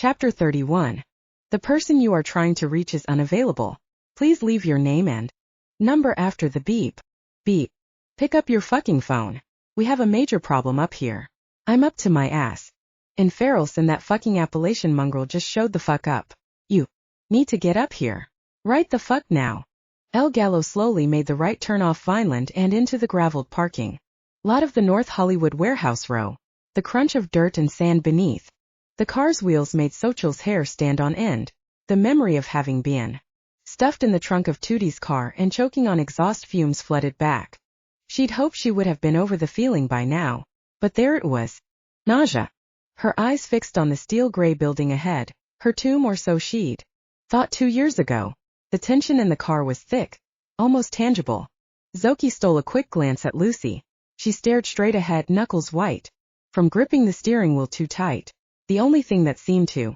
Chapter 31. The person you are trying to reach is unavailable. Please leave your name and number after the beep. Beep. Pick up your fucking phone. We have a major problem up here. I'm up to my ass. In Ferals and that fucking Appalachian mongrel just showed the fuck up. You need to get up here. Right the fuck now. El Gallo slowly made the right turn off Vineland and into the graveled parking lot of the North Hollywood warehouse row. The crunch of dirt and sand beneath the car's wheels made Xochitl's hair stand on end. The memory of having been stuffed in the trunk of Tootie's car and choking on exhaust fumes flooded back. She'd hoped she would have been over the feeling by now, but there it was. Nausea. Her eyes fixed on the steel-gray building ahead, her tomb or so she'd thought 2 years ago. The tension in the car was thick, almost tangible. Xochi stole a quick glance at Lucy. She stared straight ahead, knuckles white from gripping the steering wheel too tight. The only thing that seemed to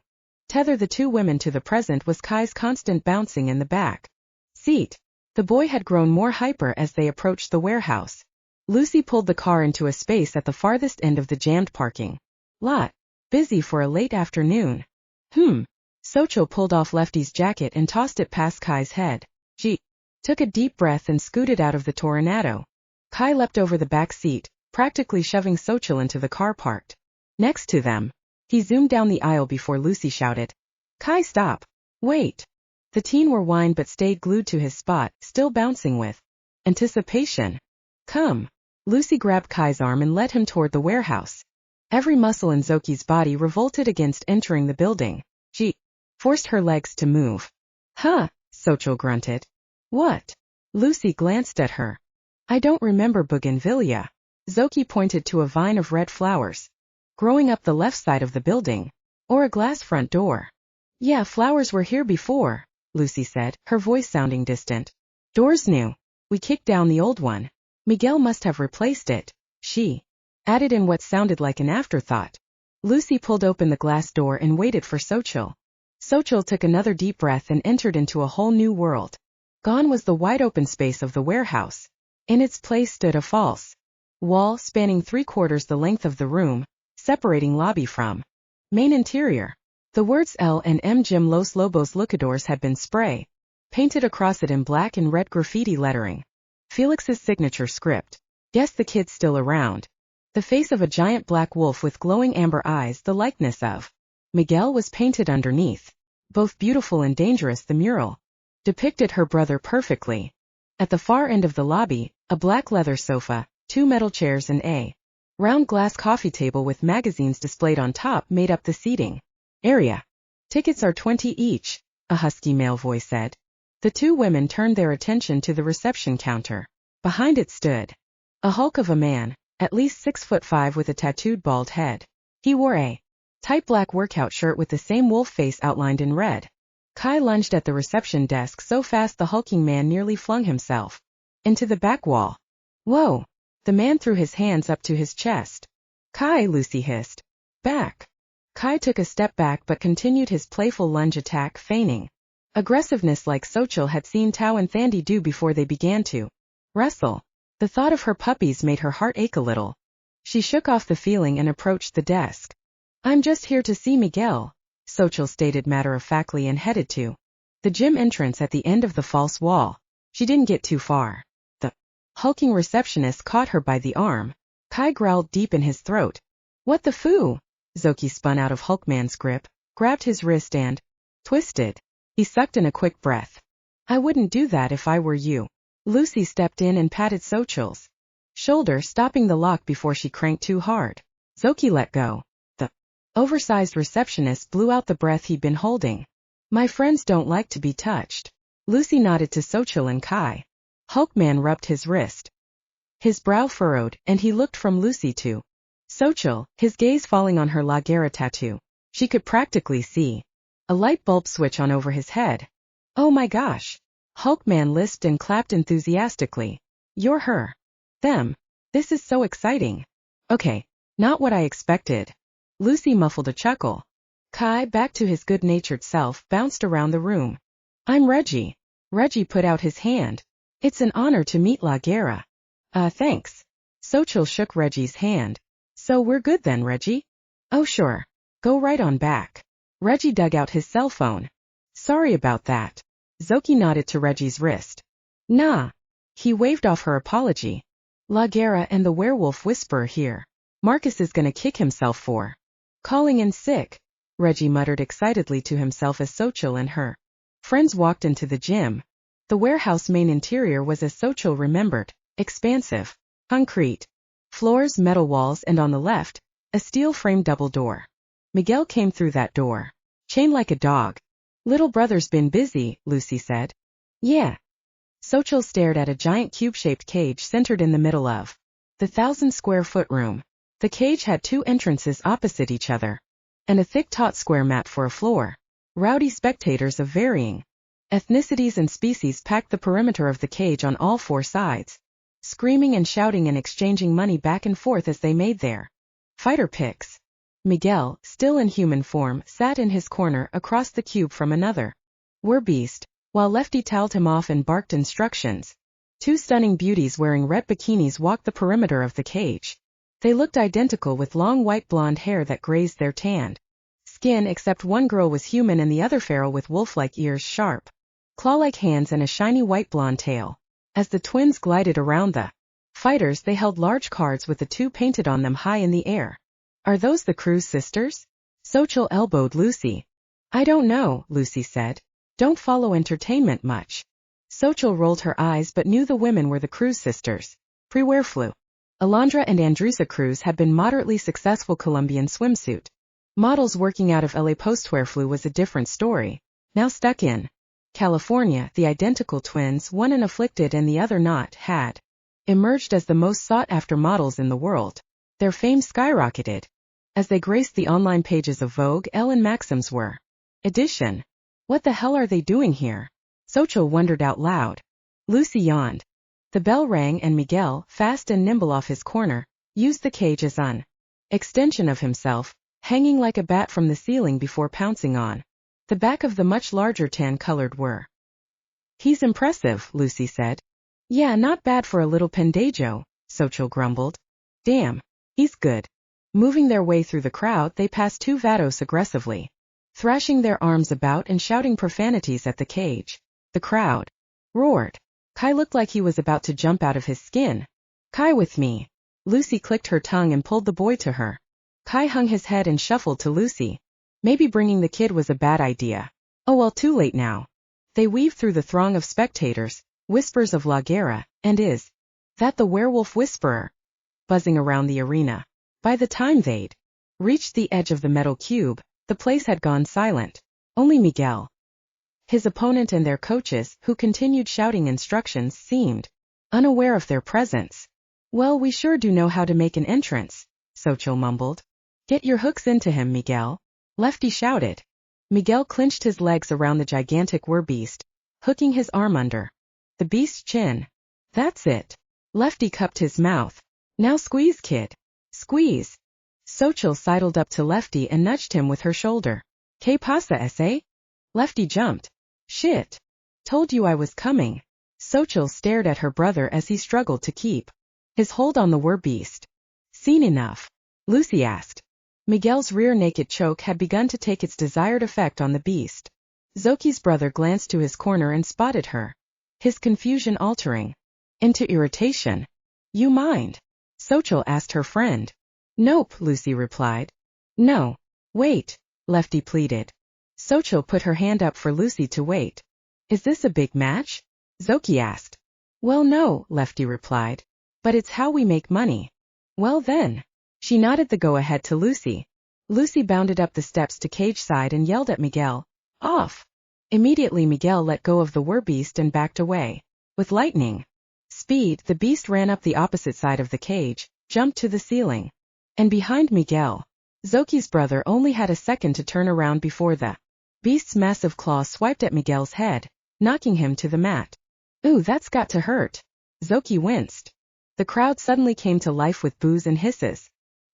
tether the two women to the present was Kai's constant bouncing in the back seat. The boy had grown more hyper as they approached the warehouse. Lucy pulled the car into a space at the farthest end of the jammed parking lot. Busy for a late afternoon. Xochitl pulled off Lefty's jacket and tossed it past Kai's head. She took a deep breath and scooted out of the Tornado. Kai leapt over the back seat, practically shoving Xochitl into the car parked next to them. He zoomed down the aisle before Lucy shouted, "Kai, stop! Wait!" The teen whined but stayed glued to his spot, still bouncing with anticipation. "Come!" Lucy grabbed Kai's arm and led him toward the warehouse. Every muscle in Xochi's body revolted against entering the building. She forced her legs to move. "Huh," Xochitl grunted. "What?" Lucy glanced at her. "I don't remember bougainvillea." Xochi pointed to a vine of red flowers growing up the left side of the building. "Or a glass front door." "Yeah, flowers were here before," Lucy said, her voice sounding distant. "Door's new. We kicked down the old one. Miguel must have replaced it," she added in what sounded like an afterthought. Lucy pulled open the glass door and waited for Xochitl. Xochitl took another deep breath and entered into a whole new world. Gone was the wide-open space of the warehouse. In its place stood a false wall spanning 3/4 the length of the room, separating lobby from main interior. The words L and M Jim Los Lobos Luchadors had been spray painted across it in black and red graffiti lettering. Felix's signature script. Guess the kid's still around. The face of a giant black wolf with glowing amber eyes, the likeness of Miguel, was painted underneath. Both beautiful and dangerous, the mural depicted her brother perfectly. At the far end of the lobby, a black leather sofa, 2 metal chairs and a round glass coffee table with magazines displayed on top made up the seating area. "Tickets are 20 each, a husky male voice said. The two women turned their attention to the reception counter. Behind it stood a hulk of a man, at least 6'5" with a tattooed bald head. He wore a tight black workout shirt with the same wolf face outlined in red. Kai lunged at the reception desk so fast the hulking man nearly flung himself into the back wall. "Whoa!" The man threw his hands up to his chest. "Kai," Lucy hissed. "Back!" Kai took a step back but continued his playful lunge attack, feigning aggressiveness like Xochitl had seen Tao and Thandi do before they began to wrestle. The thought of her puppies made her heart ache a little. She shook off the feeling and approached the desk. "I'm just here to see Miguel," Xochitl stated matter-of-factly and headed to the gym entrance at the end of the false wall. She didn't get too far. The hulking receptionist caught her by the arm. Kai growled deep in his throat. "What the foo?" Xochi spun out of Hulkman's grip, grabbed his wrist and twisted. He sucked in a quick breath. "I wouldn't do that if I were you." Lucy stepped in and patted Xochitl's shoulder, stopping the lock before she cranked too hard. Xochi let go. The oversized receptionist blew out the breath he'd been holding. "My friends don't like to be touched." Lucy nodded to Xochitl and Kai. Hulkman rubbed his wrist. His brow furrowed, and he looked from Lucy to Xochitl, his gaze falling on her La Guerra tattoo. She could practically see a light bulb switch on over his head. "Oh my gosh!" Hulkman lisped and clapped enthusiastically. "You're her. Them. This is so exciting." "Okay, not what I expected." Lucy muffled a chuckle. Kai, back to his good-natured self, bounced around the room. "I'm Reggie." Reggie put out his hand. "It's an honor to meet La Guerra." Thanks." Xochitl shook Reggie's hand. "So we're good then, Reggie?" "Oh sure. Go right on back." Reggie dug out his cell phone. Sorry about that. Xochitl nodded to Reggie's wrist. Nah. He waved off her apology. Lagera and the Werewolf Whisperer here. Marcus is gonna kick himself for calling in sick, Reggie muttered excitedly to himself as Xochitl and her friends walked into the gym. The warehouse main interior was as Xochitl remembered, expansive, concrete, floors, metal walls, and on the left, a steel-framed double door. Miguel came through that door, chained like a dog. Little brother's been busy, Lucy said. Yeah. Xochitl stared at a giant cube-shaped cage centered in the middle of the 1,000-square-foot room. The cage had two entrances opposite each other, and a thick taut square mat for a floor. Rowdy spectators of varying ethnicities and species packed the perimeter of the cage on all four sides, screaming and shouting and exchanging money back and forth as they made their fighter picks. Miguel, still in human form, sat in his corner across the cube from another Werebeast, while Lefty towered him off and barked instructions. Two stunning beauties wearing red bikinis walked the perimeter of the cage. They looked identical with long white blonde hair that grazed their tanned skin, except one girl was human and the other feral with wolf-like ears, sharp, claw-like hands, and a shiny white blonde tail. As the twins glided around the fighters, they held large cards with the two painted on them high in the air. Are those the Cruz sisters? Xochitl elbowed Lucy. I don't know, Lucy said. Don't follow entertainment much. Xochitl rolled her eyes but knew the women were the Cruz sisters. Pre-Wereflu. Alondra and Andrusa Cruz had been moderately successful Colombian swimsuit models working out of LA post-Wereflu was a different story. Now stuck in California, the identical twins, one an Afflicted and the other not, had emerged as the most sought-after models in the world. Their fame skyrocketed as they graced the online pages of Vogue, Elle and Maxim's were edition. What the hell are they doing here? Xochitl wondered out loud. Lucy yawned. The bell rang and Miguel, fast and nimble off his corner, used the cage as an extension of himself, hanging like a bat from the ceiling before pouncing on the back of the much larger tan-colored were. He's impressive, Lucy said. Yeah, not bad for a little pendejo, Xochitl grumbled. Damn, he's good. Moving their way through the crowd, they passed two vatos aggressively, thrashing their arms about and shouting profanities at the cage. The crowd roared. Kai looked like he was about to jump out of his skin. Kai with me. Lucy clicked her tongue and pulled the boy to her. Kai hung his head and shuffled to Lucy. Maybe bringing the kid was a bad idea. Oh well, too late now. They weaved through the throng of spectators, whispers of La Guerra, and is that the Werewolf Whisperer? Buzzing around the arena. By the time they'd reached the edge of the metal cube, the place had gone silent. Only Miguel, his opponent, and their coaches, who continued shouting instructions, seemed unaware of their presence. Well, we sure do know how to make an entrance, Xochitl mumbled. Get your hooks into him, Miguel, Lefty shouted. Miguel clinched his legs around the gigantic Werebeast, hooking his arm under the beast's chin. That's it. Lefty cupped his mouth. Now squeeze, kid. Squeeze. Xochitl sidled up to Lefty and nudged him with her shoulder. ¿Qué pasa, ese? Lefty jumped. Shit. Told you I was coming. Xochitl stared at her brother as he struggled to keep his hold on the Werebeast. Seen enough? Lucy asked. Miguel's rear naked choke had begun to take its desired effect on the beast. Xochitl's brother glanced to his corner and spotted her, his confusion altering into irritation. You mind? Xochitl asked her friend. Nope, Lucy replied. No. Wait, Lefty pleaded. Xochitl put her hand up for Lucy to wait. Is this a big match? Xochitl asked. Well, no, Lefty replied. But it's how we make money. Well then. She nodded the go-ahead to Lucy. Lucy bounded up the steps to cage side and yelled at Miguel. Off! Immediately Miguel let go of the Werebeast and backed away. With lightning speed, the beast ran up the opposite side of the cage, jumped to the ceiling. And behind Miguel, Xochitl's brother only had a second to turn around before the beast's massive claw swiped at Miguel's head, knocking him to the mat. Ooh, that's got to hurt. Xochitl winced. The crowd suddenly came to life with boos and hisses.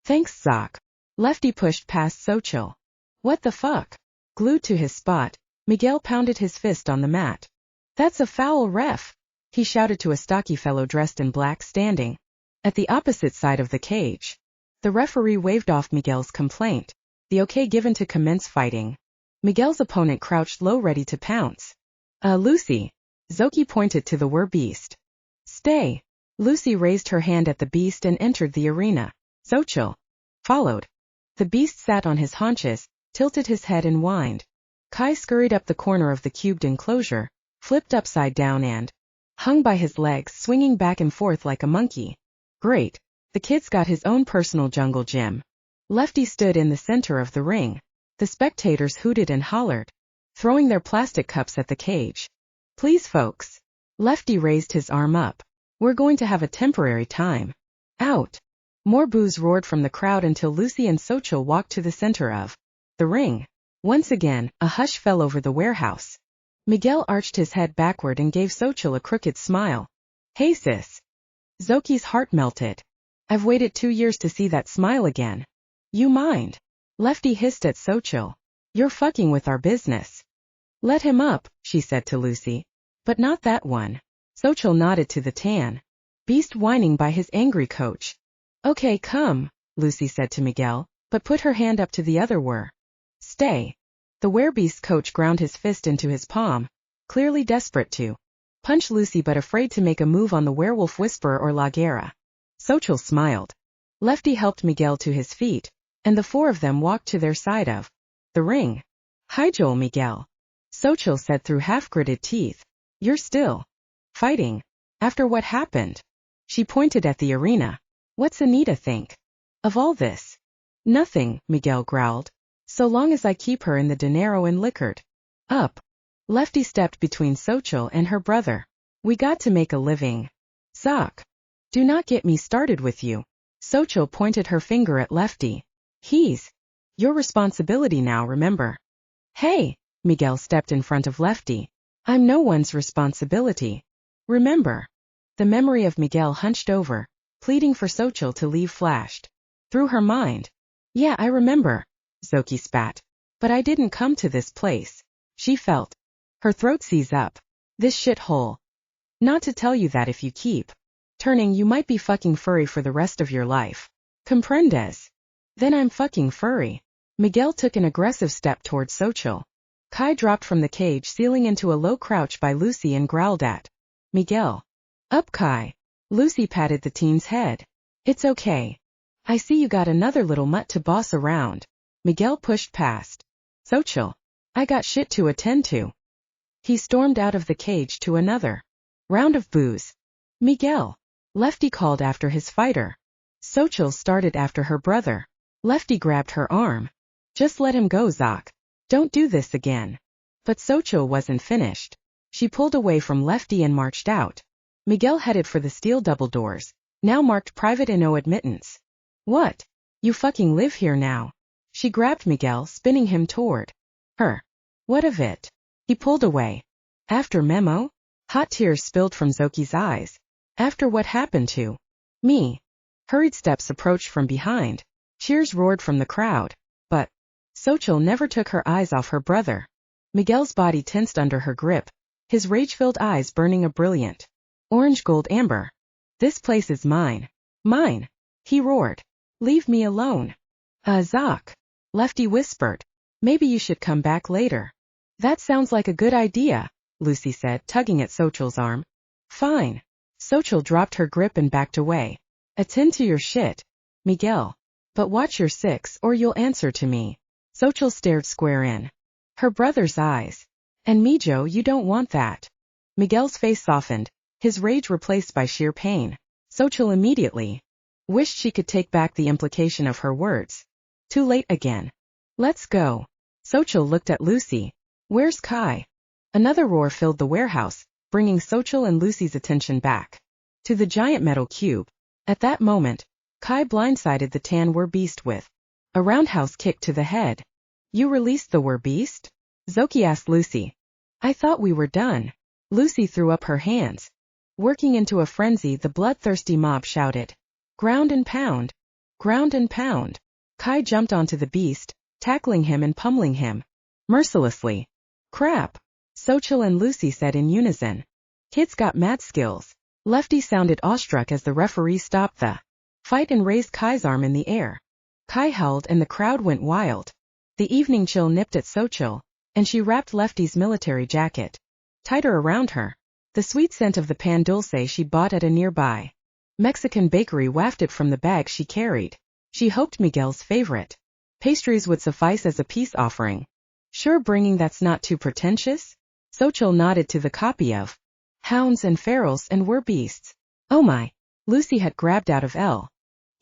Thanks, Zoc. Lefty pushed past Xochitl. What the fuck? Glued to his spot, Miguel pounded his fist on the mat. That's a foul, ref, he shouted to a stocky fellow dressed in black standing at the opposite side of the cage. The referee waved off Miguel's complaint. The okay given to commence fighting. Miguel's opponent crouched low ready to pounce. Lucy. Xochitl pointed to the Werebeast. Stay. Lucy raised her hand at the beast and entered the arena. Xochitl followed. The beast sat on his haunches, tilted his head and whined. Kai scurried up the corner of the cubed enclosure, flipped upside down and hung by his legs, swinging back and forth like a monkey. Great. The kid's got his own personal jungle gym. Lefty stood in the center of the ring. The spectators hooted and hollered, throwing their plastic cups at the cage. Please folks. Lefty raised his arm up. We're going to have a temporary time out. More boos roared from the crowd until Lucy and Xochitl walked to the center of the ring. Once again, a hush fell over the warehouse. Miguel arched his head backward and gave Xochitl a crooked smile. Hey sis. Xochitl's heart melted. I've waited 2 years to see that smile again. You mind? Lefty hissed at Xochitl. You're fucking with our business. Let him up, she said to Lucy. But not that one. Xochitl nodded to the tan beast whining by his angry coach. Okay, come, Lucy said to Miguel, but put her hand up to the other were. Stay. The Werebeasts coach ground his fist into his palm, clearly desperate to punch Lucy but afraid to make a move on the Werewolf Whisperer or La Guerra. Xochitl smiled. Lefty helped Miguel to his feet, and the four of them walked to their side of the ring. Hi Joel Miguel. Xochitl said through half-gritted teeth. You're still fighting? After what happened? She pointed at the arena. What's Anita think of all this? Nothing, Miguel growled. So long as I keep her in the dinero and liquored up. Lefty stepped between Xochitl and her brother. We got to make a living. Zoc. Do not get me started with you. Xochitl pointed her finger at Lefty. He's your responsibility now, remember? Hey, Miguel stepped in front of Lefty. I'm no one's responsibility. Remember? The memory of Miguel hunched over, pleading for Xochitl to leave flashed through her mind. Yeah, I remember. Xochitl spat. But I didn't come to this place. She felt her throat seize up. This shithole. Not to tell you that if you keep turning you might be fucking furry for the rest of your life. Comprendes? Then I'm fucking furry. Miguel took an aggressive step towards Xochitl. Kai dropped from the cage, sealing into a low crouch by Lucy and growled at Miguel. Up Kai. Lucy patted the teen's head. It's okay. I see you got another little mutt to boss around. Miguel pushed past Xochitl. I got shit to attend to. He stormed out of the cage to another round of boos. Miguel. Lefty called after his fighter. Xochitl started after her brother. Lefty grabbed her arm. Just let him go, Zoc. Don't do this again. But Xochitl wasn't finished. She pulled away from Lefty and marched out. Miguel headed for the steel double doors, now marked private and no admittance. What? You fucking live here now. She grabbed Miguel, spinning him toward her. What of it? He pulled away. After memo? Hot tears spilled from Xochitl's eyes. After what happened to me? Hurried steps approached from behind. Cheers roared from the crowd. But Xochitl never took her eyes off her brother. Miguel's body tensed under her grip, his rage-filled eyes burning a brilliant orange gold amber. This place is mine. Mine. He roared. Leave me alone. Zoc. Lefty whispered. Maybe you should come back later. That sounds like a good idea, Lucy said, tugging at Xochitl's arm. Fine. Xochitl dropped her grip and backed away. Attend to your shit, Miguel. But watch your six or you'll answer to me. Xochitl stared square in her brother's eyes. And me, Joe, you don't want that. Miguel's face softened, his rage replaced by sheer pain. Xochitl immediately wished she could take back the implication of her words. Too late again. Let's go. Xochitl looked at Lucy. Where's Kai? Another roar filled the warehouse, bringing Xochitl and Lucy's attention back to the giant metal cube. At that moment, Kai blindsided the tan Werebeast with a roundhouse kick to the head. You released the Werebeast? Xochitl asked Lucy. I thought we were done. Lucy threw up her hands. Working into a frenzy, the bloodthirsty mob shouted. Ground and pound. Ground and pound. Kai jumped onto the beast, tackling him and pummeling him mercilessly. Crap. Xochitl and Lucy said in unison. Kid's got mad skills. Lefty sounded awestruck as the referee stopped the fight and raised Kai's arm in the air. Kai howled and the crowd went wild. The evening chill nipped at Xochitl, and she wrapped Lefty's military jacket tighter around her. The sweet scent of the pan dulce she bought at a nearby Mexican bakery wafted from the bag she carried. She hoped Miguel's favorite pastries would suffice as a peace offering. Sure, bringing that's not too pretentious? Xochitl nodded to the copy of Hounds and Ferals and Werebeasts. Oh my! Lucy had grabbed out of L.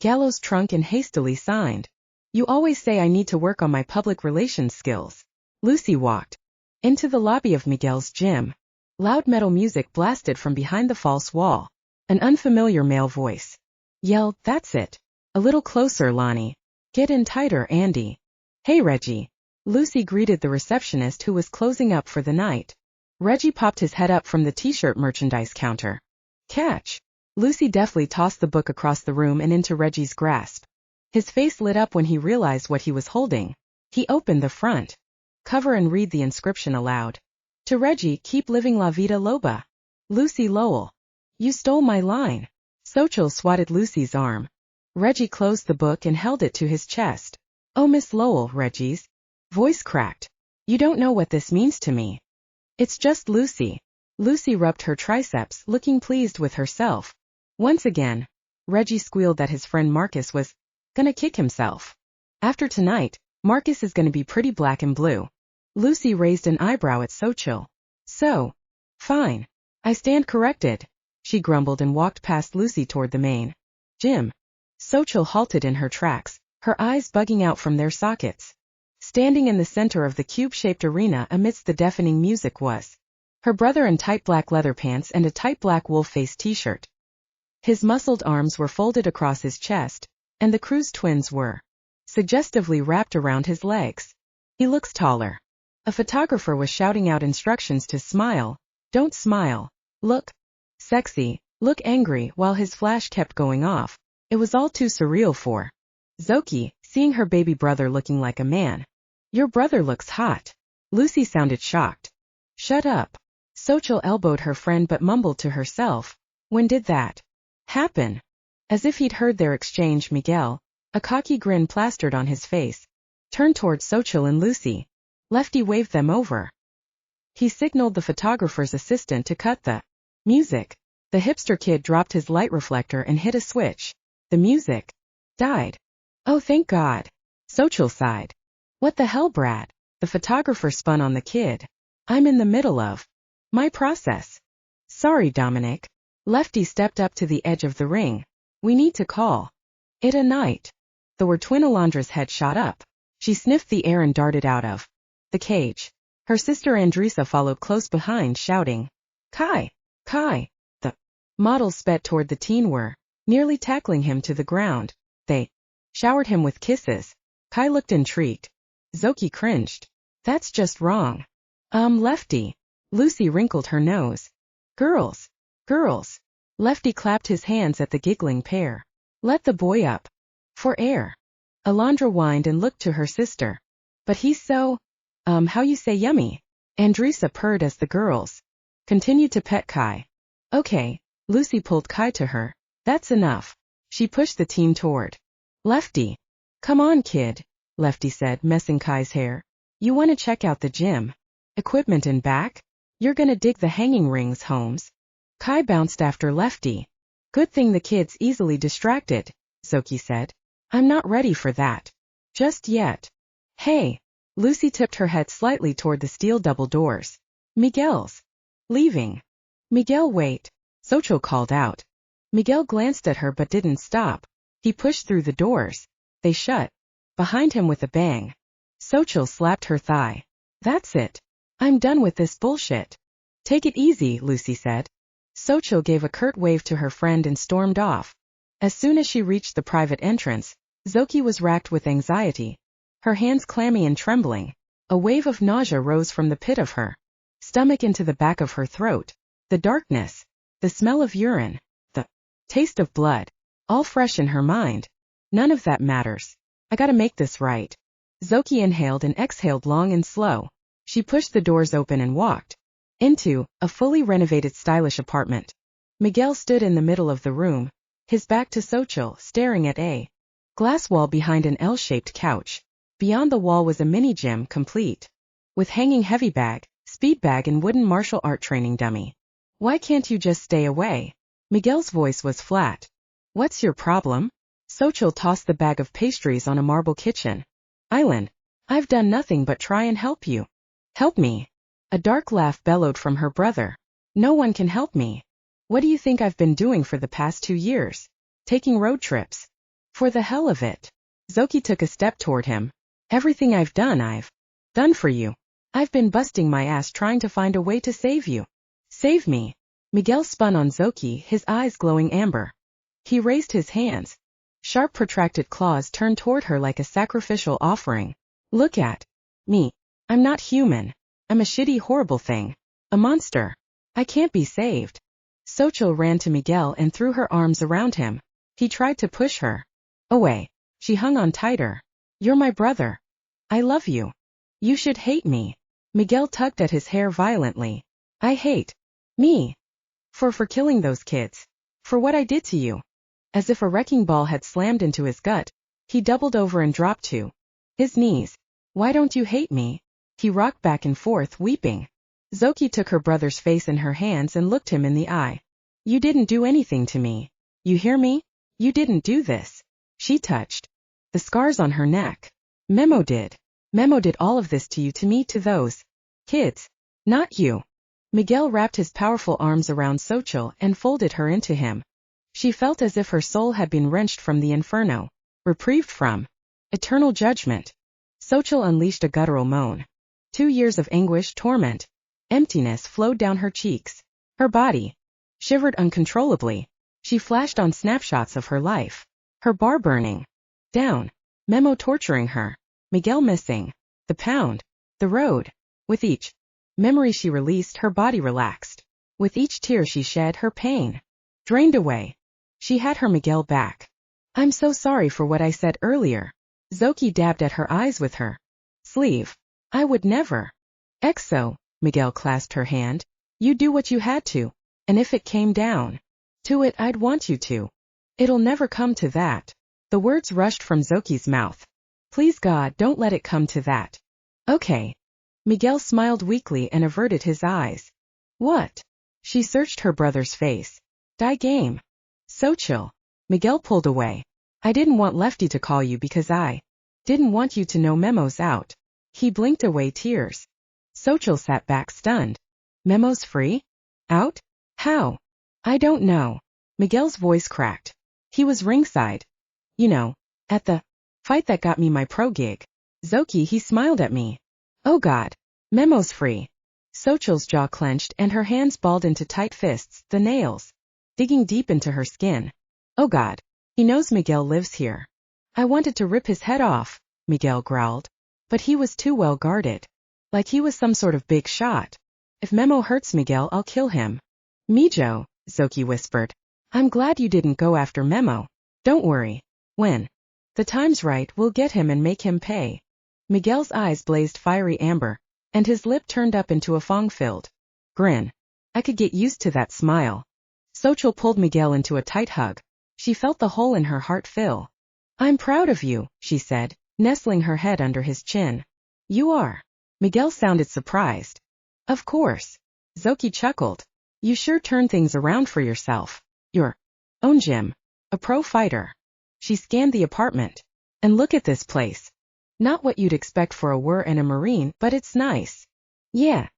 Gallo's trunk and hastily signed. You always say I need to work on my public relations skills. Lucy walked into the lobby of Miguel's gym. Loud metal music blasted from behind the false wall. An unfamiliar male voice yelled, "That's it. A little closer, Lonnie. Get in tighter, Andy." "Hey, Reggie." Lucy greeted the receptionist who was closing up for the night. Reggie popped his head up from the t-shirt merchandise counter. "Catch." Lucy deftly tossed the book across the room and into Reggie's grasp. His face lit up when he realized what he was holding. He opened the front cover and read the inscription aloud. "To Reggie, keep living la vida loba. Lucy Lowell." "You stole my line." Xochitl swatted Lucy's arm. Reggie closed the book and held it to his chest. "Oh, Miss Lowell," Reggie's voice cracked. "You don't know what this means to me." "It's just Lucy." Lucy rubbed her triceps, looking pleased with herself. Once again, Reggie squealed that his friend Marcus was gonna kick himself. After tonight, Marcus is gonna be pretty black and blue. Lucy raised an eyebrow at Xochitl. "So, fine. I stand corrected," she grumbled and walked past Lucy toward the main gym. Xochitl halted in her tracks, her eyes bugging out from their sockets. Standing in the center of the cube-shaped arena amidst the deafening music was her brother in tight black leather pants and a tight black wolf-faced t-shirt. His muscled arms were folded across his chest, and the Cruz twins were suggestively wrapped around his legs. He looks taller. A photographer was shouting out instructions to smile. "Don't smile. Look sexy, look angry," while his flash kept going off. It was all too surreal for Xochitl, seeing her baby brother looking like a man. "Your brother looks hot." Lucy sounded shocked. "Shut up." Xochitl elbowed her friend but mumbled to herself. When did that happen? As if he'd heard their exchange, Miguel, a cocky grin plastered on his face, turned toward Xochitl and Lucy. Lefty waved them over. He signaled the photographer's assistant to cut the music. The hipster kid dropped his light reflector and hit a switch. The music died. "Oh, thank God." Xochitl sighed. "What the hell, Brad?" The photographer spun on the kid. "I'm in the middle of my process." "Sorry, Dominic." Lefty stepped up to the edge of the ring. "We need to call it a night." The word twin Alondra's head shot up. She sniffed the air and darted out of the cage. Her sister Andresa followed close behind, shouting, "Kai! Kai!" The models sped toward the teen, were nearly tackling him to the ground. They showered him with kisses. Kai looked intrigued. Xochitl cringed. "That's just wrong." Lefty." Lucy wrinkled her nose. Girls. Girls." Lefty clapped his hands at the giggling pair. "Let the boy up." "For air." Alondra whined and looked to her sister. "But he's so, how you say yummy." Andresa purred as the girls continued to pet Kai. "Okay." Lucy pulled Kai to her. "That's enough." She pushed the team toward Lefty. "Come on, kid," Lefty said, messing Kai's hair. "You want to check out the gym equipment in back? You're gonna dig the hanging rings, Holmes." Kai bounced after Lefty. "Good thing the kid's easily distracted," Xochitl said. "I'm not ready for that just yet." "Hey." Lucy tipped her head slightly toward the steel double doors. "Miguel's leaving." "Miguel, wait," Xochitl called out. Miguel glanced at her but didn't stop. He pushed through the doors. They shut behind him with a bang. Xochitl slapped her thigh. "That's it. I'm done with this bullshit." "Take it easy," Lucy said. Xochitl gave a curt wave to her friend and stormed off. As soon as she reached the private entrance, Xochitl was racked with anxiety, her hands clammy and trembling. A wave of nausea rose from the pit of her stomach into the back of her throat. The darkness, the smell of urine, the taste of blood, all fresh in her mind. None of that matters. I gotta make this right. Xochitl inhaled and exhaled long and slow. She pushed the doors open and walked into a fully renovated stylish apartment. Miguel stood in the middle of the room, his back to Xochitl, staring at a glass wall behind an L-shaped couch. Beyond the wall was a mini gym, complete with hanging heavy bag, speed bag and wooden martial art training dummy. Why can't you just stay away? Miguel's voice was flat. What's your problem? Xochitl tossed the bag of pastries on a marble kitchen island. I've done nothing but try and help you. Help me. A dark laugh bellowed from her brother. No one can help me. What do you think I've been doing for the past 2 years? Taking road trips. For the hell of it. Xochitl took a step toward him. Everything I've done for you. I've been busting my ass trying to find a way to save you. Save me. Miguel spun on Xochitl, his eyes glowing amber. He raised his hands. Sharp protracted claws turned toward her like a sacrificial offering. Look at me. I'm not human. I'm a shitty, horrible thing. A monster. I can't be saved. Xochitl ran to Miguel and threw her arms around him. He tried to push her away. She hung on tighter. You're my brother. I love you. You should hate me. Miguel tugged at his hair violently. I hate me. For killing those kids. For what I did to you. As if a wrecking ball had slammed into his gut, he doubled over and dropped to his knees. Why don't you hate me? He rocked back and forth, weeping. Xochitl took her brother's face in her hands and looked him in the eye. You didn't do anything to me. You hear me? You didn't do this. She touched the scars on her neck. Memo did. Memo did all of this to you, to me, to those kids. Not you. Miguel wrapped his powerful arms around Xochitl and folded her into him. She felt as if her soul had been wrenched from the inferno, reprieved from eternal judgment. Xochitl unleashed a guttural moan. 2 years of anguish, torment, emptiness flowed down her cheeks. Her body shivered uncontrollably. She flashed on snapshots of her life. Her bar burning down. Memo torturing her. Miguel missing. The pound. The road. With each memory she released, her body relaxed. With each tear she shed, her pain drained away. She had her Miguel back. I'm so sorry for what I said earlier. Xochitl dabbed at her eyes with her sleeve. I would never. Exo. Miguel clasped her hand. You do what you had to. And if it came down to it, I'd want you to. It'll never come to that. The words rushed from Xochitl's mouth. Please God, don't let it come to that. Okay. Miguel smiled weakly and averted his eyes. What? She searched her brother's face. Die game. Xochitl. Miguel pulled away. I didn't want Lefty to call you because I didn't want you to know Memo's out. He blinked away tears. Xochitl sat back stunned. Memo's free? Out? How? I don't know. Miguel's voice cracked. He was ringside. You know, at the fight that got me my pro gig. Xochitl, he smiled at me. Oh God. Memo's free. Xochitl's jaw clenched and her hands balled into tight fists, the nails digging deep into her skin. Oh God. He knows Miguel lives here. I wanted to rip his head off, Miguel growled. But he was too well guarded. Like he was some sort of big shot. If Memo hurts Miguel, I'll kill him. Mijo, Xochitl whispered. I'm glad you didn't go after Memo. Don't worry. When the time's right, we'll get him and make him pay. Miguel's eyes blazed fiery amber, and his lip turned up into a fong-filled grin. I could get used to that smile. Xochitl pulled Miguel into a tight hug. She felt the hole in her heart fill. I'm proud of you, she said, nestling her head under his chin. You are. Miguel sounded surprised. Of course. Xochitl chuckled. You sure turn things around for yourself. Your own gym. A pro fighter. She scanned the apartment. And look at this place. Not what you'd expect for a Wer and a Marine, but it's nice. Yeah.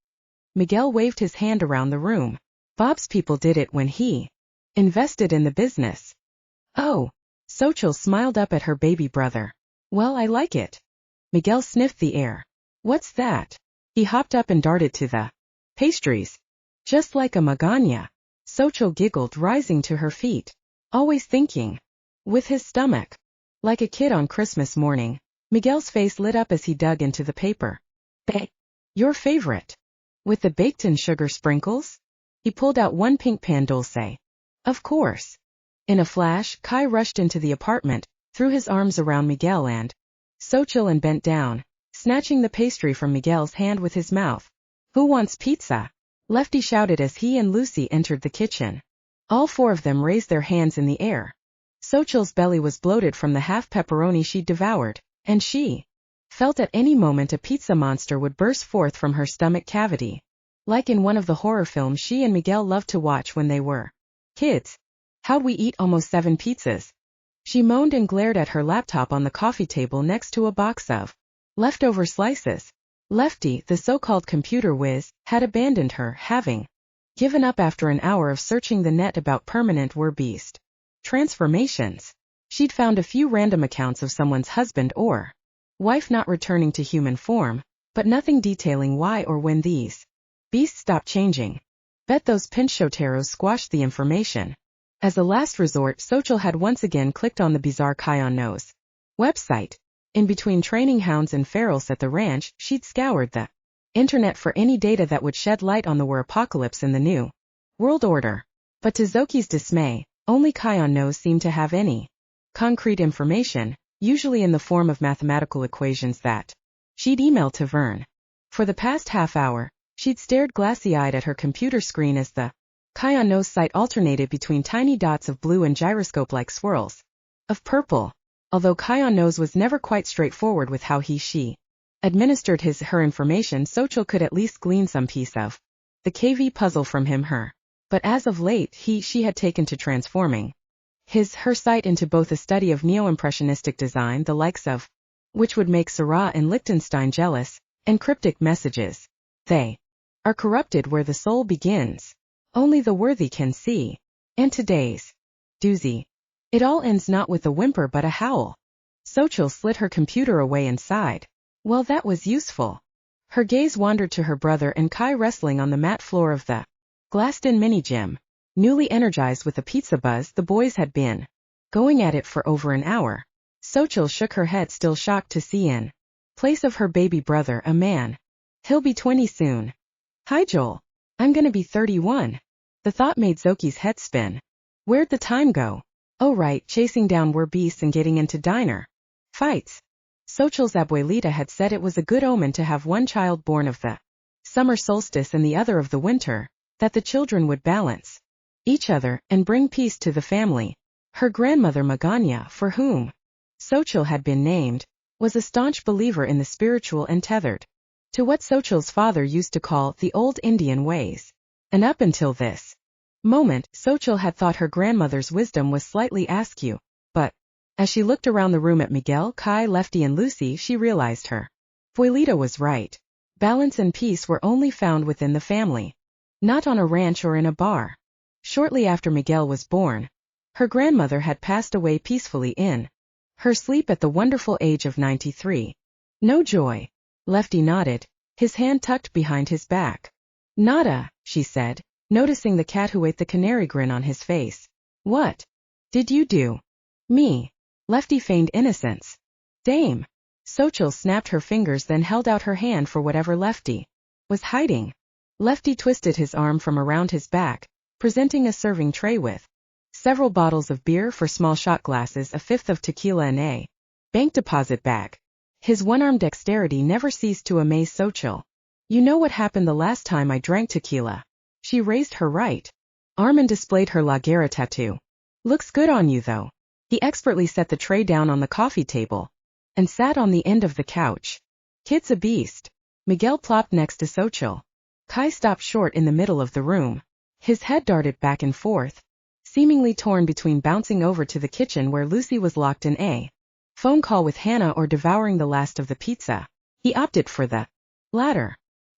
Miguel waved his hand around the room. Bob's people did it when he invested in the business. Oh. Xochitl smiled up at her baby brother. Well, I like it. Miguel sniffed the air. What's that? He hopped up and darted to the pastries. Just like a Magaña. Xochitl giggled, rising to her feet. Always thinking. With his stomach. Like a kid on Christmas morning. Miguel's face lit up as he dug into the paper. Your favorite. With the baked-in sugar sprinkles? He pulled out one pink pan dulce. Of course. In a flash, Kai rushed into the apartment, threw his arms around Miguel and Xochitl and bent down, snatching the pastry from Miguel's hand with his mouth. Who wants pizza? Lefty shouted as he and Lucy entered the kitchen. All 4 of them raised their hands in the air. Xochitl's belly was bloated from the half pepperoni she'd devoured, and she Felt at any moment a pizza monster would burst forth from her stomach cavity. Like in one of the horror films she and Miguel loved to watch when they were kids. How'd we eat almost 7 pizzas? She moaned and glared at her laptop on the coffee table next to a box of leftover slices. Lefty, the so-called computer whiz, had abandoned her, having given up after an hour of searching the net about permanent Werebeast transformations. She'd found a few random accounts of someone's husband or wife not returning to human form, but nothing detailing why or when these beasts stopped changing. Bet those pinchoteros squashed the information. As a last resort, Xochitl had once again clicked on the bizarre Kyon Virus website. In between training hounds and ferals at the ranch, she'd scoured the internet for any data that would shed light on the apocalypse in the new world order. But to Xochit's dismay, only Kyon Virus seemed to have any concrete information, usually in the form of mathematical equations that she'd emailed to Vern. For the past half hour, she'd stared glassy-eyed at her computer screen as the Kyon Virus site alternated between tiny dots of blue and gyroscope-like swirls of purple. Although Kyon Virus was never quite straightforward with how she administered her information, Xochitl could at least glean some piece of the KV puzzle from her. But as of late she had taken to transforming her site into both a study of neo-impressionistic design, the likes of which would make Sarah and Liechtenstein jealous, and cryptic messages. They are corrupted where the soul begins. Only the worthy can see. And today's doozy. It all ends not with a whimper but a howl. Xochitl slid her computer away and sighed. Well, that was useful. Her gaze wandered to her brother and Kai wrestling on the matte floor of the glassed-in mini-gym. Newly energized with a pizza buzz, the boys had been going at it for over an hour. Xochitl shook her head, still shocked to see in place of her baby brother a man. He'll be 20 soon. Hi Joel. I'm gonna be 31. The thought made Xochit's head spin. Where'd the time go? Oh right, chasing down Werebeasts and getting into diner fights. Xochitl's abuelita had said it was a good omen to have one child born of the summer solstice and the other of the winter, that the children would balance each other and bring peace to the family. Her grandmother Magaña, for whom Xochitl had been named, was a staunch believer in the spiritual and tethered to what Xochitl's father used to call the old Indian ways. And up until this moment, Xochitl had thought her grandmother's wisdom was slightly askew, but as she looked around the room at Miguel, Kai, Lefty and Lucy, she realized her abuelita was right. Balance and peace were only found within the family, not on a ranch or in a bar. Shortly after Miguel was born, her grandmother had passed away peacefully in her sleep at the wonderful age of 93. No joy. Lefty nodded, his hand tucked behind his back. Nada, she said, noticing the cat who ate the canary grin on his face. What did you do? Me. Lefty feigned innocence. Dame. Xochitl snapped her fingers, then held out her hand for whatever Lefty was hiding. Lefty twisted his arm from around his back, presenting a serving tray with several bottles of beer for small shot glasses, a fifth of tequila and a bank deposit bag. His one-armed dexterity never ceased to amaze Xochitl. You know what happened the last time I drank tequila? She raised her right arm and displayed her La Guerra tattoo. Looks good on you though. He expertly set the tray down on the coffee table and sat on the end of the couch. Kid's a beast. Miguel plopped next to Xochitl. Kai stopped short in the middle of the room. His head darted back and forth, seemingly torn between bouncing over to the kitchen where Lucy was locked in a phone call with Hannah or devouring the last of the pizza. He opted for the latter.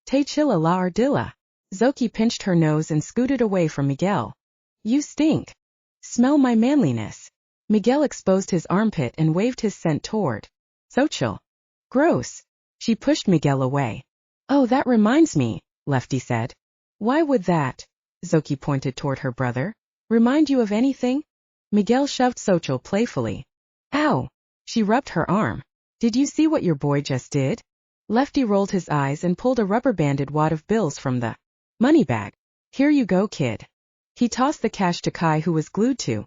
Te chilla la ardilla. Xochitl pinched her nose and scooted away from Miguel. You stink. Smell my manliness. Miguel exposed his armpit and waved his scent toward Xochitl. Gross. She pushed Miguel away. Oh, that reminds me, Lefty said. Why would that? Xochitl pointed toward her brother. Remind you of anything? Miguel shoved Xochitl playfully. Ow. She rubbed her arm. Did you see what your boy just did? Lefty rolled his eyes and pulled a rubber-banded wad of bills from the money bag. Here you go, kid. He tossed the cash to Kai, who was glued to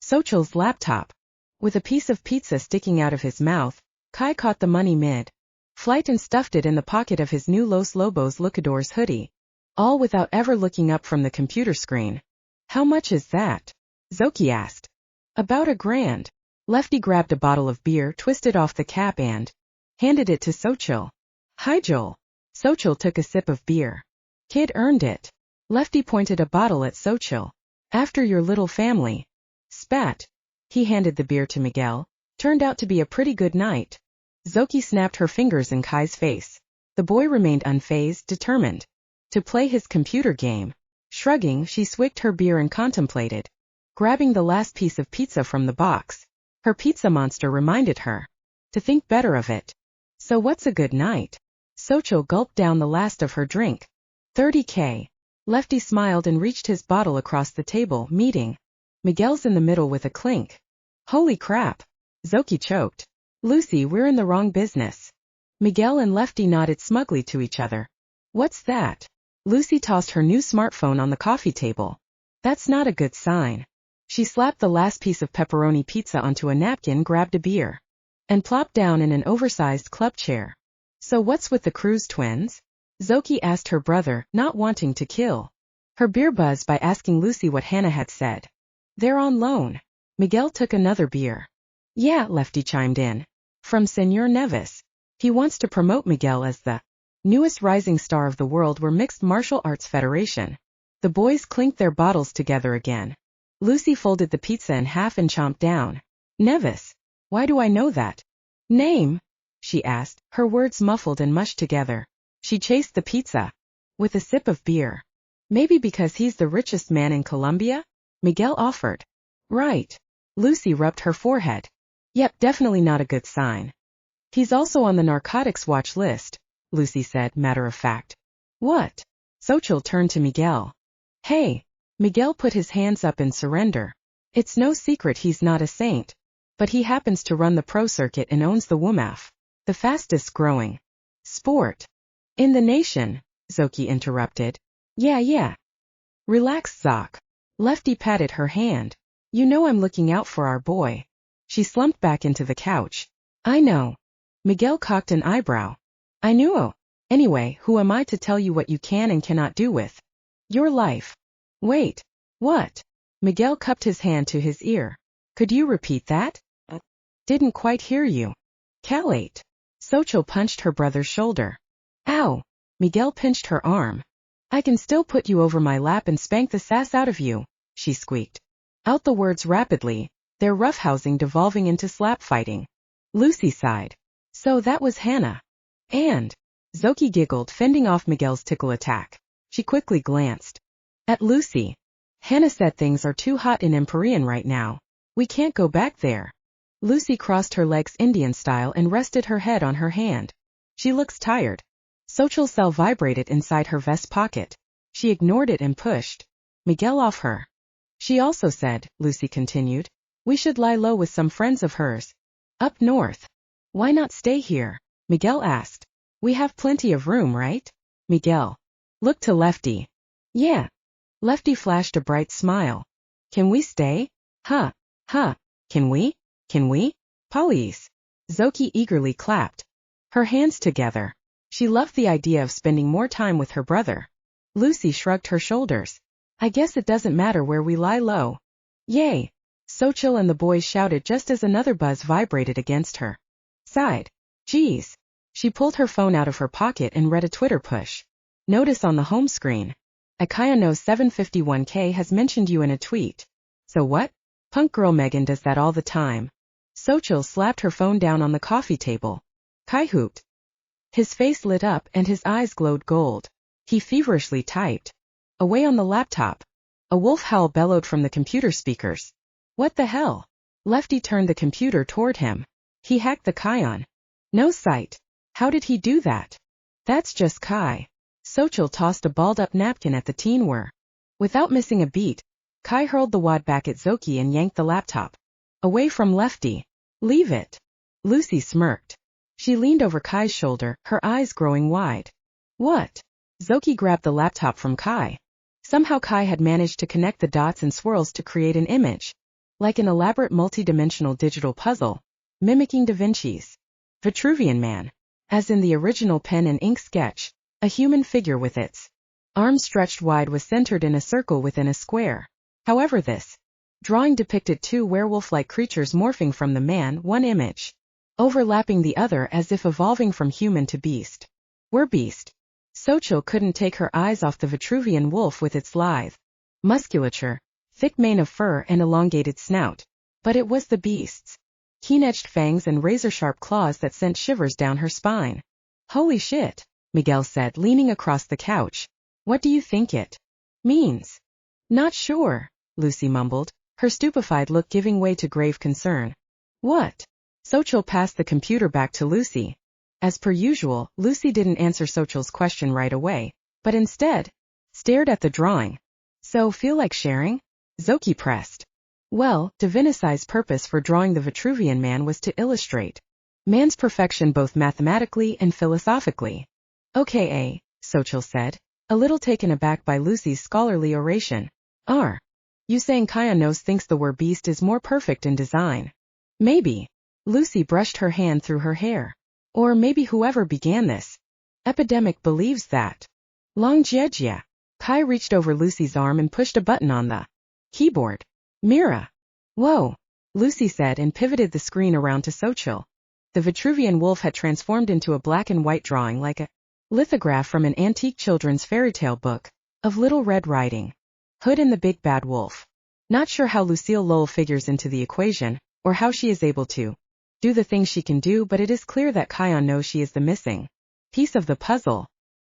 Xochitl's laptop. With a piece of pizza sticking out of his mouth, Kai caught the money mid-flight and stuffed it in the pocket of his new Los Lobos Luchadors hoodie, all without ever looking up from the computer screen. How much is that? Xochitl asked. About $1,000. Lefty grabbed a bottle of beer, twisted off the cap and handed it to Xochitl. Hi Joel. Xochitl took a sip of beer. Kid earned it. Lefty pointed a bottle at Xochitl. After your little family. Spat. He handed the beer to Miguel. Turned out to be a pretty good night. Xochitl snapped her fingers in Kai's face. The boy remained unfazed, determined to play his computer game. Shrugging, she swigged her beer and contemplated grabbing the last piece of pizza from the box. Her pizza monster reminded her to think better of it. So what's a good night? Xochitl gulped down the last of her drink. 30K. Lefty smiled and reached his bottle across the table, meeting Miguel's in the middle with a clink. Holy crap. Xochitl choked. Lucy, we're in the wrong business. Miguel and Lefty nodded smugly to each other. What's that? Lucy tossed her new smartphone on the coffee table. That's not a good sign. She slapped the last piece of pepperoni pizza onto a napkin, grabbed a beer, and plopped down in an oversized club chair. So what's with the Cruz twins? Xochitl asked her brother, not wanting to kill her beer buzz by asking Lucy what Hannah had said. They're on loan. Miguel took another beer. Yeah, Lefty chimed in. From Senor Neves. He wants to promote Miguel as the newest rising star of the World Mixed Martial Arts Federation. The boys clinked their bottles together again. Lucy folded the pizza in half and chomped down. Neves. Why do I know that name? She asked, her words muffled and mushed together. She chased the pizza with a sip of beer. Maybe because he's the richest man in Colombia? Miguel offered. Right. Lucy rubbed her forehead. Yep, definitely not a good sign. He's also on the narcotics watch list, Lucy said, matter of fact. What? Xochitl turned to Miguel. Hey. Miguel put his hands up in surrender. It's no secret he's not a saint. But he happens to run the pro circuit and owns the WMAF, the fastest growing sport in the nation, Xochitl interrupted. Yeah. Relax, Zoc. Lefty patted her hand. You know I'm looking out for our boy. She slumped back into the couch. I know. Miguel cocked an eyebrow. I knew. Anyway, who am I to tell you what you can and cannot do with your life? Wait. What? Miguel cupped his hand to his ear. Could you repeat that? Didn't quite hear you. Calate. Xochitl punched her brother's shoulder. Ow. Miguel pinched her arm. I can still put you over my lap and spank the sass out of you, she squeaked. Out the words rapidly, their roughhousing devolving into slap fighting. Lucy sighed. So that was Hannah. And Xochitl giggled, fending off Miguel's tickle attack. She quickly glanced at Lucy. Hannah said things are too hot in Empyrean right now. We can't go back there. Lucy crossed her legs Indian style and rested her head on her hand. She looks tired. Xochitl's cell vibrated inside her vest pocket. She ignored it and pushed Miguel off her. She also said, Lucy continued, we should lie low with some friends of hers. Up north. Why not stay here? Miguel asked. We have plenty of room, right? Miguel looked to Lefty. Yeah. Lefty flashed a bright smile. Can we stay? Huh. Can we? Please. Xochitl eagerly clapped her hands together. She loved the idea of spending more time with her brother. Lucy shrugged her shoulders. I guess it doesn't matter where we lie low. Yay. Xochitl and the boys shouted just as another buzz vibrated against her side. Geez. She pulled her phone out of her pocket and read a Twitter push. Notice on the home screen. Akaya knows 751K has mentioned you in a tweet. So what? Punk girl Megan does that all the time. Xochitl slapped her phone down on the coffee table. Kai hooped. His face lit up and his eyes glowed gold. He feverishly typed. Away on the laptop. A wolf howl bellowed from the computer speakers. What the hell? Lefty turned the computer toward him. He hacked the Kyon. No sight. How did he do that? That's just Kai. Xochitl tossed a balled-up napkin at the teen were. Without missing a beat, Kai hurled the wad back at Xochitl and yanked the laptop away from Lefty. Leave it. Lucy smirked. She leaned over Kai's shoulder, her eyes growing wide. What? Xochitl grabbed the laptop from Kai. Somehow Kai had managed to connect the dots and swirls to create an image, like an elaborate multi-dimensional digital puzzle, mimicking Da Vinci's Vitruvian Man. As in the original pen and ink sketch, a human figure with its arms stretched wide was centered in a circle within a square. However, this drawing depicted two werewolf-like creatures morphing from the man, one image overlapping the other as if evolving from human to beast. Werebeast. Xochitl couldn't take her eyes off the Vitruvian wolf with its lithe musculature, thick mane of fur and elongated snout. But it was the beast's keen-edged fangs and razor-sharp claws that sent shivers down her spine. Holy shit, Miguel said, leaning across the couch. What do you think it means? Not sure, Lucy mumbled, her stupefied look giving way to grave concern. What? Xochitl passed the computer back to Lucy. As per usual, Lucy didn't answer Xochitl's question right away, but instead stared at the drawing. So, feel like sharing? Xochitl pressed. Well, Divinici's purpose for drawing the Vitruvian man was to illustrate man's perfection both mathematically and philosophically. Okay, Xochitl said, a little taken aback by Lucy's scholarly oration. Are you saying Kyon thinks the Werebeast is more perfect in design? Maybe. Lucy brushed her hand through her hair. Or maybe whoever began this epidemic believes that. Long Jejia. Kai reached over Lucy's arm and pushed a button on the keyboard. Mira. Whoa, Lucy said and pivoted the screen around to Xochitl. The Vitruvian wolf had transformed into a black and white drawing like a lithograph from an antique children's fairy tale book of Little Red Riding Hood and the Big Bad Wolf. Not sure how Lucille Lowell figures into the equation, or how she is able to do the things she can do, but it is clear that Kyon knows she is the missing piece of the puzzle.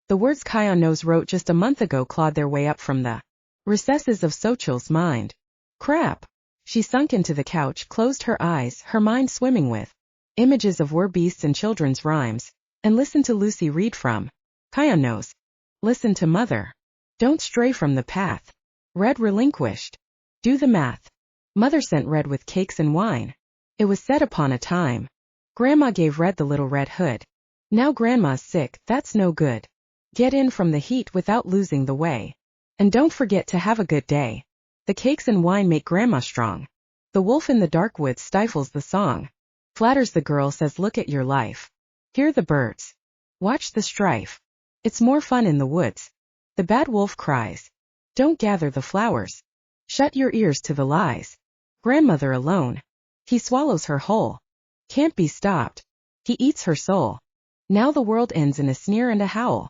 The words Kyon wrote just a month ago clawed their way up from the recesses of Xochitl's mind. Crap. She sunk into the couch, closed her eyes, her mind swimming with images of Werebeasts and children's rhymes, and listened to Lucy read from Kyon. Listen to Mother. Don't stray from the path. Red relinquished. Do the math. Mother sent Red with cakes and wine. It was set upon a time. Grandma gave Red the little red hood. Now Grandma's sick, that's no good. Get in from the heat without losing the way. And don't forget to have a good day. The cakes and wine make Grandma strong. The wolf in the dark woods stifles the song. Flatters the girl, says look at your life. Hear the birds. Watch the strife. It's more fun in the woods. The bad wolf cries. Don't gather the flowers. Shut your ears to the lies. Grandmother alone. He swallows her whole. Can't be stopped. He eats her soul. Now the world ends in a sneer and a howl.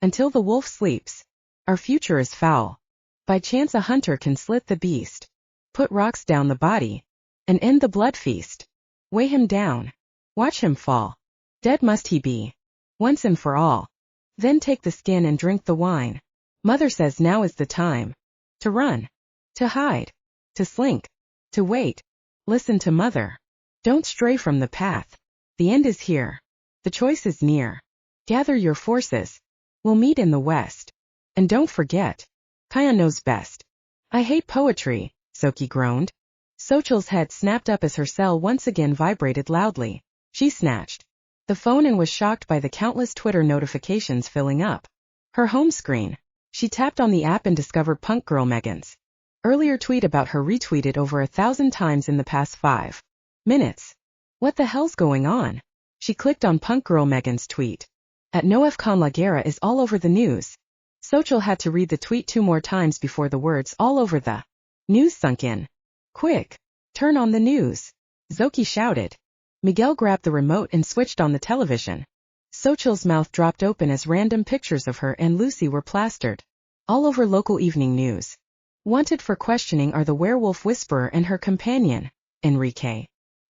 Until the wolf sleeps. Our future is foul. By chance a hunter can slit the beast. Put rocks down the body. And end the blood feast. Weigh him down. Watch him fall. Dead must he be. Once and for all. Then take the skin and drink the wine. Mother says now is the time. To run. To hide. To slink. To wait. Listen to Mother. Don't stray from the path. The end is here. The choice is near. Gather your forces. We'll meet in the west. And don't forget. Kyon knows best. I hate poetry, Xochitl groaned. Xochitl's head snapped up as her cell once again vibrated loudly. She snatched the phone and was shocked by the countless Twitter notifications filling up her home screen. She tapped on the app and discovered Punk Girl Megan's earlier tweet about her retweeted over 1,000 times in the past 5 minutes. What the hell's going on? She clicked on Punk Girl Megan's tweet. At Noefcon La Guerra is all over the news. Xochitl had to read the tweet 2 more times before the words all over the news sunk in. Quick! Turn on the news! Xochitl shouted. Miguel grabbed the remote and switched on the television. Xochitl's mouth dropped open as random pictures of her and Lucy were plastered all over local evening news. Wanted for questioning are the Werewolf Whisperer and her companion, Enrique.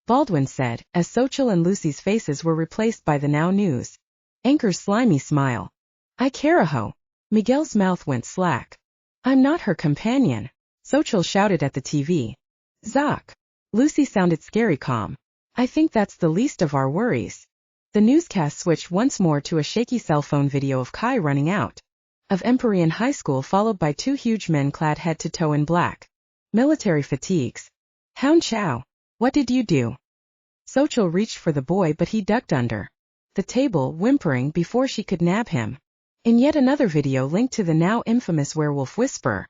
Baldwin said, as Xochitl and Lucy's faces were replaced by the Now News anchor's slimy smile. I carajo. Miguel's mouth went slack. I'm not her companion. Xochitl shouted at the TV. Zoc. Lucy sounded scary calm. I think that's the least of our worries. The newscast switched once more to a shaky cell phone video of Kai running out of Empyrean High School, followed by 2 huge men clad head to toe in black military fatigues. Hound Chow. What did you do? Xochitl reached for the boy, but he ducked under the table, whimpering before she could nab him. In yet another video linked to the now infamous Werewolf Whisperer,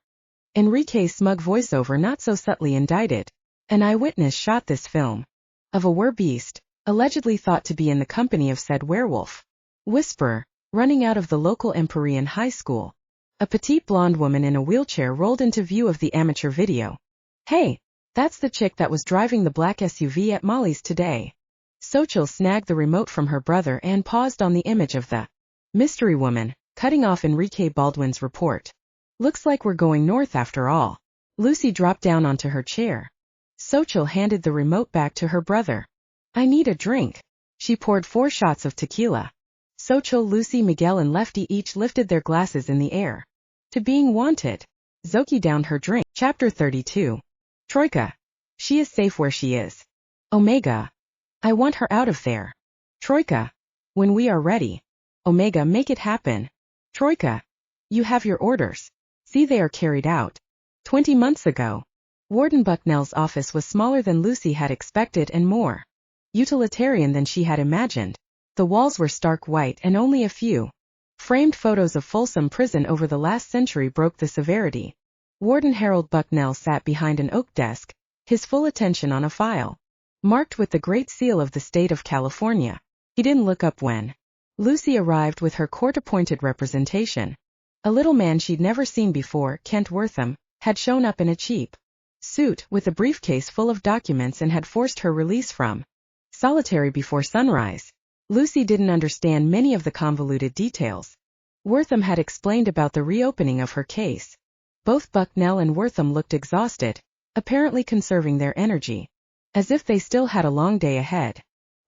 Enrique's smug voiceover not so subtly indicted. An eyewitness shot this film of a werebeast, allegedly thought to be in the company of said Werewolf Whisperer, running out of the local Empyrean High School. A petite blonde woman in a wheelchair rolled into view of the amateur video. Hey, that's the chick that was driving the black SUV at Molly's today. Xochitl snagged the remote from her brother and paused on the image of the mystery woman, cutting off Enrique Baldwin's report. Looks like we're going north after all. Lucy dropped down onto her chair. Xochitl handed the remote back to her brother. I need a drink. She poured 4 shots of tequila. Xochitl, Lucy, Miguel and Lefty each lifted their glasses in the air. To being wanted. Xochitl downed her drink. Chapter 32. Troika. She is safe where she is. Omega. I want her out of there. Troika. When we are ready. Omega, make it happen. Troika. You have your orders. See, they are carried out. 20 months ago. Warden Bucknell's office was smaller than Lucy had expected and more utilitarian than she had imagined. The walls were stark white and only a few framed photos of Folsom Prison over the last century broke the severity. Warden Harold Bucknell sat behind an oak desk, his full attention on a file marked with the Great Seal of the State of California. He didn't look up when Lucy arrived with her court-appointed representation. A little man she'd never seen before, Kent Wortham, had shown up in a cheap suit with a briefcase full of documents and had forced her release from solitary before sunrise. Lucy didn't understand many of the convoluted details. Wortham had explained about the reopening of her case. Both Bucknell and Wortham looked exhausted, apparently conserving their energy, as if they still had a long day ahead.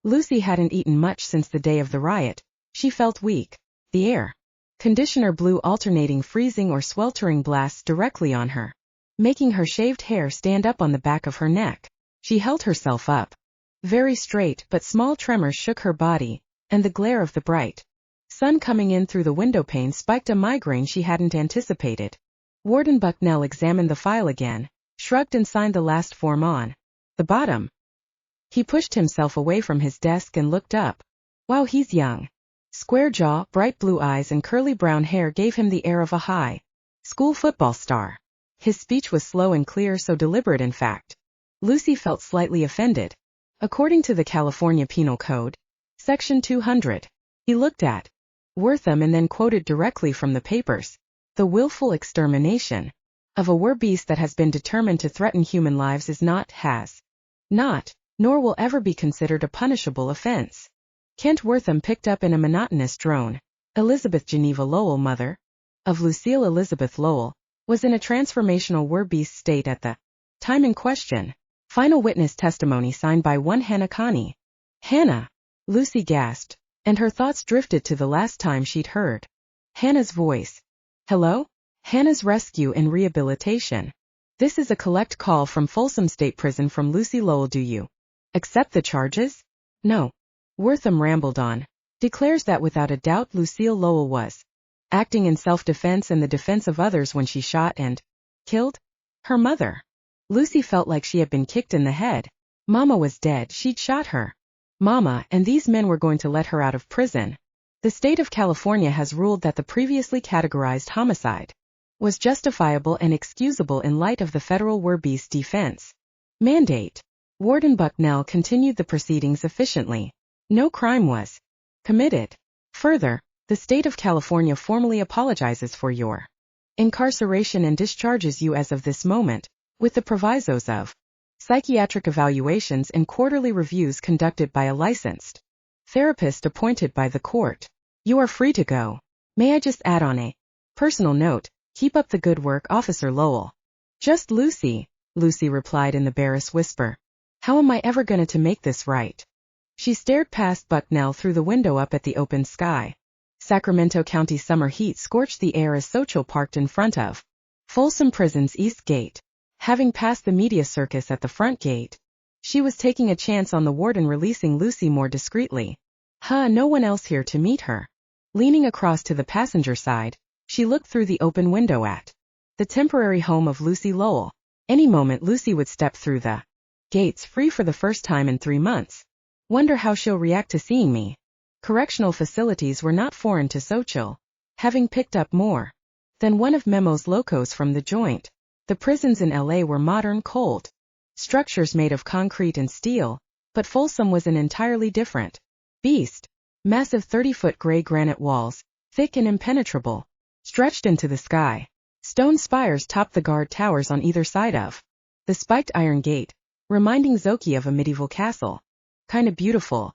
Lucy hadn't eaten much since the day of the riot. She felt weak. The air conditioner blew alternating freezing or sweltering blasts directly on her, making her shaved hair stand up on the back of her neck. She held herself up very straight, but small tremors shook her body, and the glare of the bright sun coming in through the windowpane spiked a migraine she hadn't anticipated. Warden Bucknell examined the file again, shrugged and signed the last form on the bottom. He pushed himself away from his desk and looked up. Wow, he's young. Square jaw, bright blue eyes and curly brown hair gave him the air of a high school football star. His speech was slow and clear, so deliberate in fact. Lucy felt slightly offended. According to the California Penal Code, Section 200, he looked at Wortham and then quoted directly from the papers. The willful extermination of a werebeast that has been determined to threaten human lives is not, has not, nor will ever be considered a punishable offense. Kent Wortham picked up in a monotonous drone. Elizabeth Geneva Lowell, mother of Lucille Elizabeth Lowell, was in a transformational werebeast state at the time in question. Final witness testimony signed by one Hannah Connie. Hannah! Lucy gasped, and her thoughts drifted to the last time she'd heard Hannah's voice. Hello? Hannah's rescue and rehabilitation. This is a collect call from Folsom State Prison from Lucy Lowell. Do you accept the charges? No. Wortham rambled on. Declares that without a doubt Lucille Lowell was acting in self-defense and the defense of others when she shot and killed her mother. Lucy felt like she had been kicked in the head. Mama was dead, she'd shot her Mama, and these men were going to let her out of prison. The state of California has ruled that the previously categorized homicide was justifiable and excusable in light of the federal werebeast defense mandate. Warden Bucknell continued the proceedings efficiently. No crime was committed. Further, the state of California formally apologizes for your incarceration and discharges you as of this moment, with the provisos of psychiatric evaluations and quarterly reviews conducted by a licensed therapist appointed by the court. You are free to go. May I just add on a personal note, keep up the good work, Officer Lowell. Just Lucy, Lucy replied in the barest whisper. How am I ever going to make this right? She stared past Bucknell through the window up at the open sky. Sacramento County summer heat scorched the air as Xochitl parked in front of Folsom Prison's East Gate. Having passed the media circus at the front gate, she was taking a chance on the warden releasing Lucy more discreetly. No one else here to meet her. Leaning across to the passenger side, she looked through the open window at the temporary home of Lucy Lowell. Any moment Lucy would step through the gates free for the first time in 3 months. Wonder how she'll react to seeing me. Correctional facilities were not foreign to Xochitl, having picked up more than one of Memo's locos from the joint. The prisons in LA were modern, cold structures made of concrete and steel, but Folsom was an entirely different beast. Massive 30-foot gray granite walls, thick and impenetrable, stretched into the sky. Stone spires topped the guard towers on either side of the spiked iron gate, reminding Xochitl of a medieval castle. Kinda beautiful.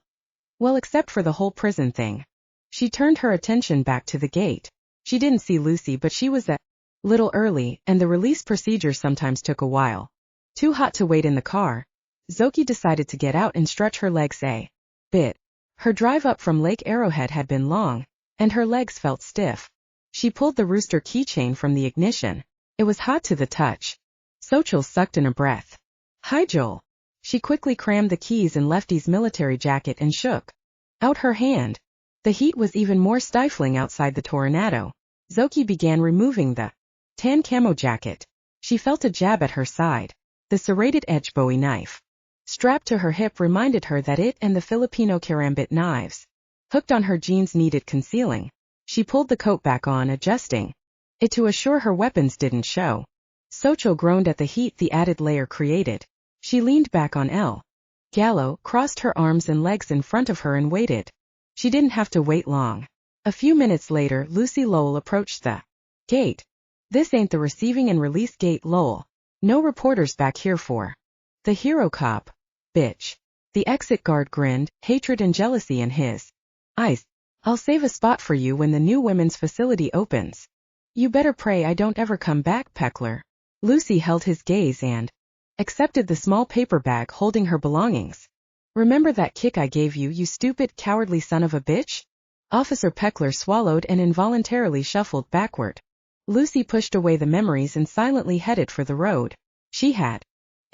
Well, except for the whole prison thing. She turned her attention back to the gate. She didn't see Lucy, but she was a little early, and the release procedure sometimes took a while. Too hot to wait in the car, Xochitl decided to get out and stretch her legs a bit. Her drive up from Lake Arrowhead had been long, and her legs felt stiff. She pulled the rooster keychain from the ignition. It was hot to the touch. Xochitl sucked in a breath. Hi, Joel. She quickly crammed the keys in Lefty's military jacket and shook out her hand. The heat was even more stifling outside the tornado. Xochitl began removing the tan camo jacket. She felt a jab at her side. The serrated edge Bowie knife strapped to her hip reminded her that it and the Filipino karambit knives hooked on her jeans needed concealing. She pulled the coat back on, adjusting it to assure her weapons didn't show. Xochitl groaned at the heat the added layer created. She leaned back on El Gallo, crossed her arms and legs in front of her and waited. She didn't have to wait long. A few minutes later, Lucy Lowell approached the gate. This ain't the receiving and release gate, Lowell. No reporters back here for the hero cop, bitch. The exit guard grinned, hatred and jealousy in his eyes. I'll save a spot for you when the new women's facility opens. You better pray I don't ever come back, Peckler. Lucy held his gaze and accepted the small paper bag holding her belongings. Remember that kick I gave you, you stupid, cowardly son of a bitch? Officer Peckler swallowed and involuntarily shuffled backward. Lucy pushed away the memories and silently headed for the road. She had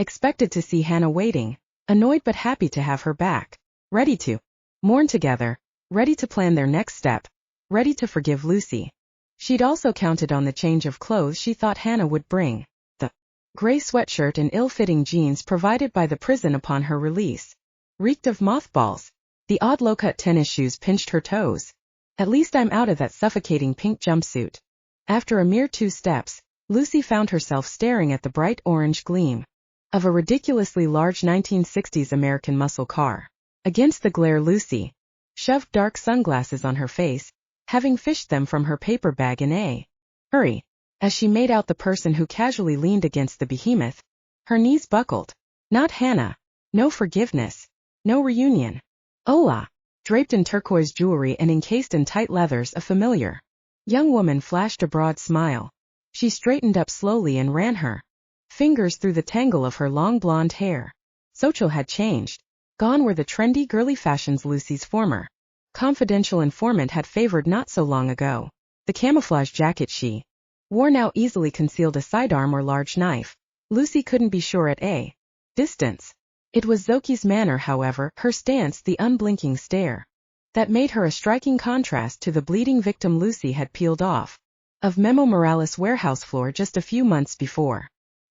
expected to see Hannah waiting, annoyed but happy to have her back, ready to mourn together, ready to plan their next step, ready to forgive Lucy. She'd also counted on the change of clothes she thought Hannah would bring, the gray sweatshirt and ill-fitting jeans provided by the prison upon her release reeked of mothballs. The odd low-cut tennis shoes pinched her toes. At least I'm out of that suffocating pink jumpsuit. After a mere 2 steps, Lucy found herself staring at the bright orange gleam of a ridiculously large 1960s American muscle car. Against the glare, Lucy shoved dark sunglasses on her face, having fished them from her paper bag in a hurry. As she made out the person who casually leaned against the behemoth, her knees buckled. Not Hannah. No forgiveness. No reunion. Hola. Draped in turquoise jewelry and encased in tight leathers, a familiar young woman flashed a broad smile. She straightened up slowly and ran her fingers through the tangle of her long blonde hair. Xochitl had changed. Gone were the trendy girly fashions Lucy's former confidential informant had favored not so long ago. The camouflage jacket she wore now easily concealed a sidearm or large knife. Lucy couldn't be sure at a distance. It was Xochitl's manner, however, her stance, the unblinking stare, that made her a striking contrast to the bleeding victim Lucy had peeled off of Memo Morales' warehouse floor just a few months before.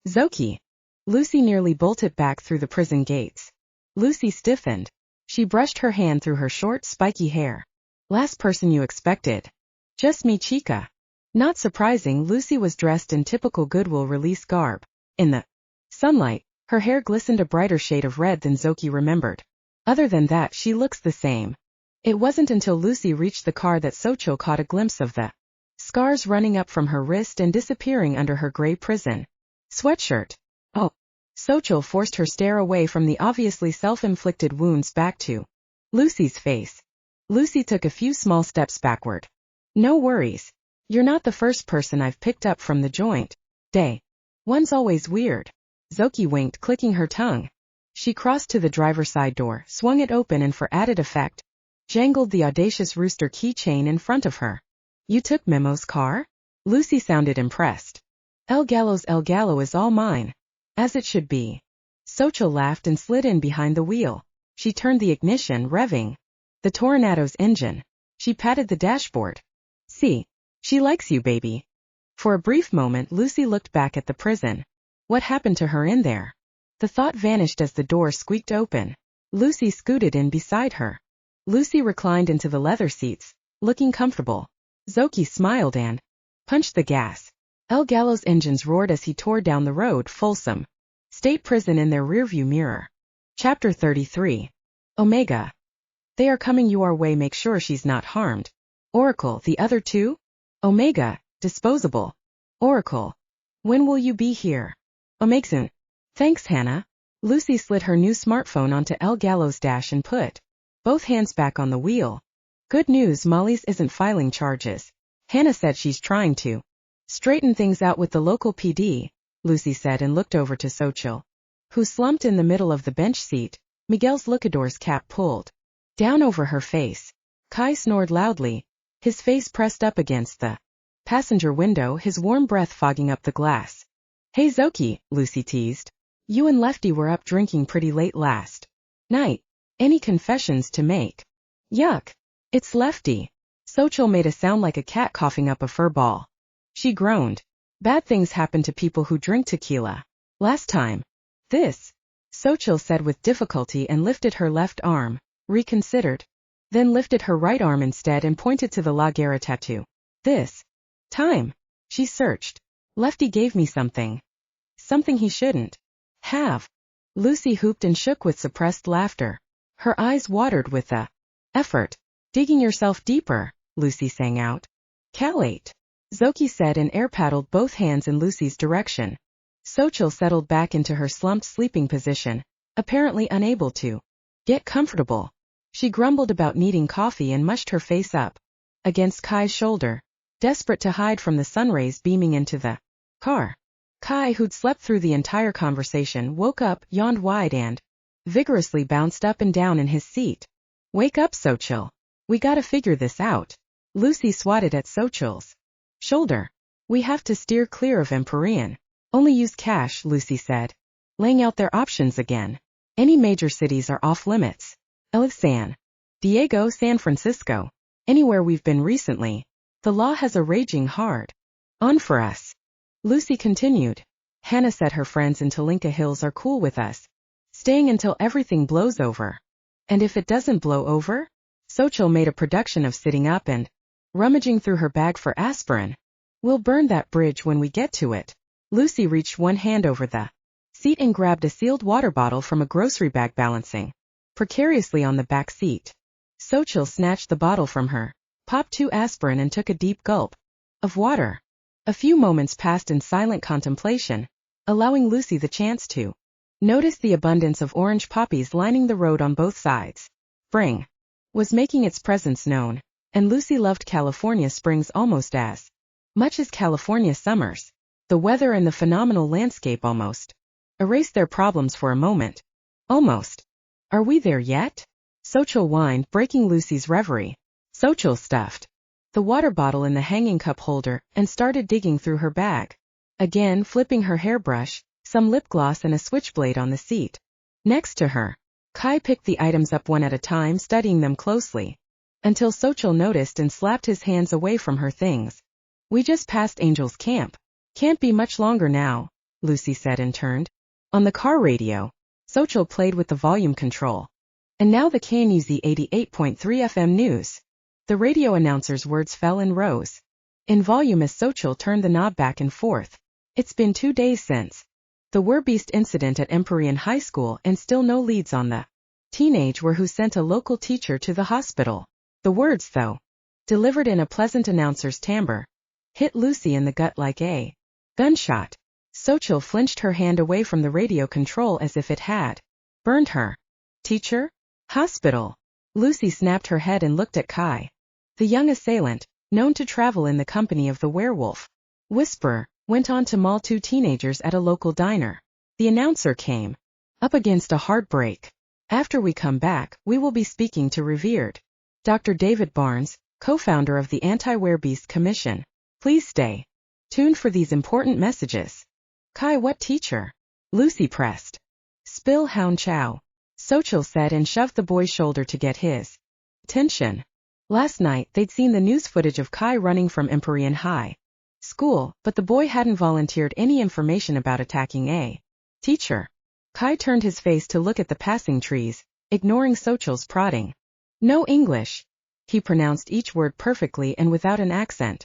Xochitl. Lucy nearly bolted back through the prison gates. Lucy stiffened. She brushed her hand through her short, spiky hair. Last person you expected. Just me, chica. Not surprising, Lucy was dressed in typical Goodwill release garb. In the sunlight, her hair glistened a brighter shade of red than Xochitl remembered. Other than that, she looks the same. It wasn't until Lucy reached the car that Xochitl caught a glimpse of the scars running up from her wrist and disappearing under her gray prison sweatshirt. Oh. Xochitl forced her stare away from the obviously self-inflicted wounds back to Lucy's face. Lucy took a few small steps backward. No worries. You're not the first person I've picked up from the joint. Day one's always weird. Xochitl winked, clicking her tongue. She crossed to the driver's side door, swung it open and for added effect, jangled the audacious rooster keychain in front of her. You took Memo's car? Lucy sounded impressed. El Gallo is all mine. As it should be. Xochitl laughed and slid in behind the wheel. She turned the ignition, revving the Tornado's engine. She patted the dashboard. See, she likes you, baby. For a brief moment, Lucy looked back at the prison. What happened to her in there? The thought vanished as the door squeaked open. Lucy scooted in beside her. Lucy reclined into the leather seats, looking comfortable. Xochitl smiled and punched the gas. El Gallo's engines roared as he tore down the road, Folsom State Prison in their rearview mirror. Chapter 33. Omega. They are coming your way, make sure she's not harmed. Oracle, the other two? Omega, disposable. Oracle. When will you be here? Omega. Thanks, Hannah. Lucy slid her new smartphone onto El Gallo's dash and put both hands back on the wheel. Good news, Molly's isn't filing charges. Hannah said she's trying to straighten things out with the local PD, Lucy said and looked over to Xochitl, who slumped in the middle of the bench seat, Miguel's luchador's cap pulled down over her face. Kai snored loudly, his face pressed up against the passenger window, his warm breath fogging up the glass. Hey Zoki, Lucy teased. You and Lefty were up drinking pretty late last night. Any confessions to make? Yuck. It's Lefty. Xochitl made a sound like a cat coughing up a fur ball. She groaned. Bad things happen to people who drink tequila. Last time. This, Xochitl said with difficulty and lifted her left arm, reconsidered. Then lifted her right arm instead and pointed to the La Guerra tattoo. This time. She searched. Lefty gave me something. Something he shouldn't have. Lucy hooped and shook with suppressed laughter. Her eyes watered with the effort. Digging yourself deeper, Lucy sang out. Calate. Zoki said and air paddled both hands in Lucy's direction. Xochitl settled back into her slumped sleeping position, apparently unable to get comfortable. She grumbled about needing coffee and mushed her face up against Kai's shoulder, desperate to hide from the sunrays beaming into the car. Kai, who'd slept through the entire conversation, woke up, yawned wide and vigorously bounced up and down in his seat. Wake up, Xochitl. We gotta figure this out. Lucy swatted at Xochitl's shoulder. We have to steer clear of Empyrean. Only use cash, Lucy said, laying out their options again. Any major cities are off limits. San Diego, San Francisco. Anywhere we've been recently. The law has a raging hard on for us. Lucy continued. Hannah said her friends in Talinka Hills are cool with us staying until everything blows over. And if it doesn't blow over? Xochitl made a production of sitting up and rummaging through her bag for aspirin. We'll burn that bridge when we get to it. Lucy reached one hand over the seat and grabbed a sealed water bottle from a grocery bag balancing precariously on the back seat. Xochitl snatched the bottle from her, popped 2 aspirin and took a deep gulp of water. A few moments passed in silent contemplation, allowing Lucy the chance to notice the abundance of orange poppies lining the road on both sides. Spring was making its presence known, and Lucy loved California springs almost as much as California summers. The weather and the phenomenal landscape almost erased their problems for a moment. Almost. Are we there yet? Xochitl whined, breaking Lucy's reverie. Xochitl stuffed the water bottle in the hanging cup holder and started digging through her bag. Again flipping her hairbrush, some lip gloss and a switchblade on the seat next to her. Kai picked the items up one at a time, studying them closely, until Xochitl noticed and slapped his hands away from her things. We just passed Angel's camp. Can't be much longer now, Lucy said and turned. On the car radio, Xochitl played with the volume control. And now the KNUZ 88.3 FM news. The radio announcer's words fell and rose in volume as Xochitl turned the knob back and forth. It's been 2 days since the Werebeasts incident at Empyrean High School and still no leads on the teenage were who sent a local teacher to the hospital. The words, though, delivered in a pleasant announcer's timbre, hit Lucy in the gut like a gunshot. Xochitl flinched her hand away from the radio control as if it had burned her. Teacher? Hospital. Lucy snapped her head and looked at Kai. The young assailant, known to travel in the company of the Werewolf Whisperer, went on to maul 2 teenagers at a local diner. The announcer came up against a heartbreak. After we come back, we will be speaking to revered Dr. David Barnes, co-founder of the Anti-Werebeasts Commission. Please stay tuned for these important messages. Kai, what teacher? Lucy pressed. Spill Hound Chow. Xochitl said and shoved the boy's shoulder to get his attention. Last night they'd seen the news footage of Kai running from Empyrean High School, but the boy hadn't volunteered any information about attacking a teacher. Kai turned his face to look at the passing trees, ignoring Xochitl's prodding. No English. He pronounced each word perfectly and without an accent.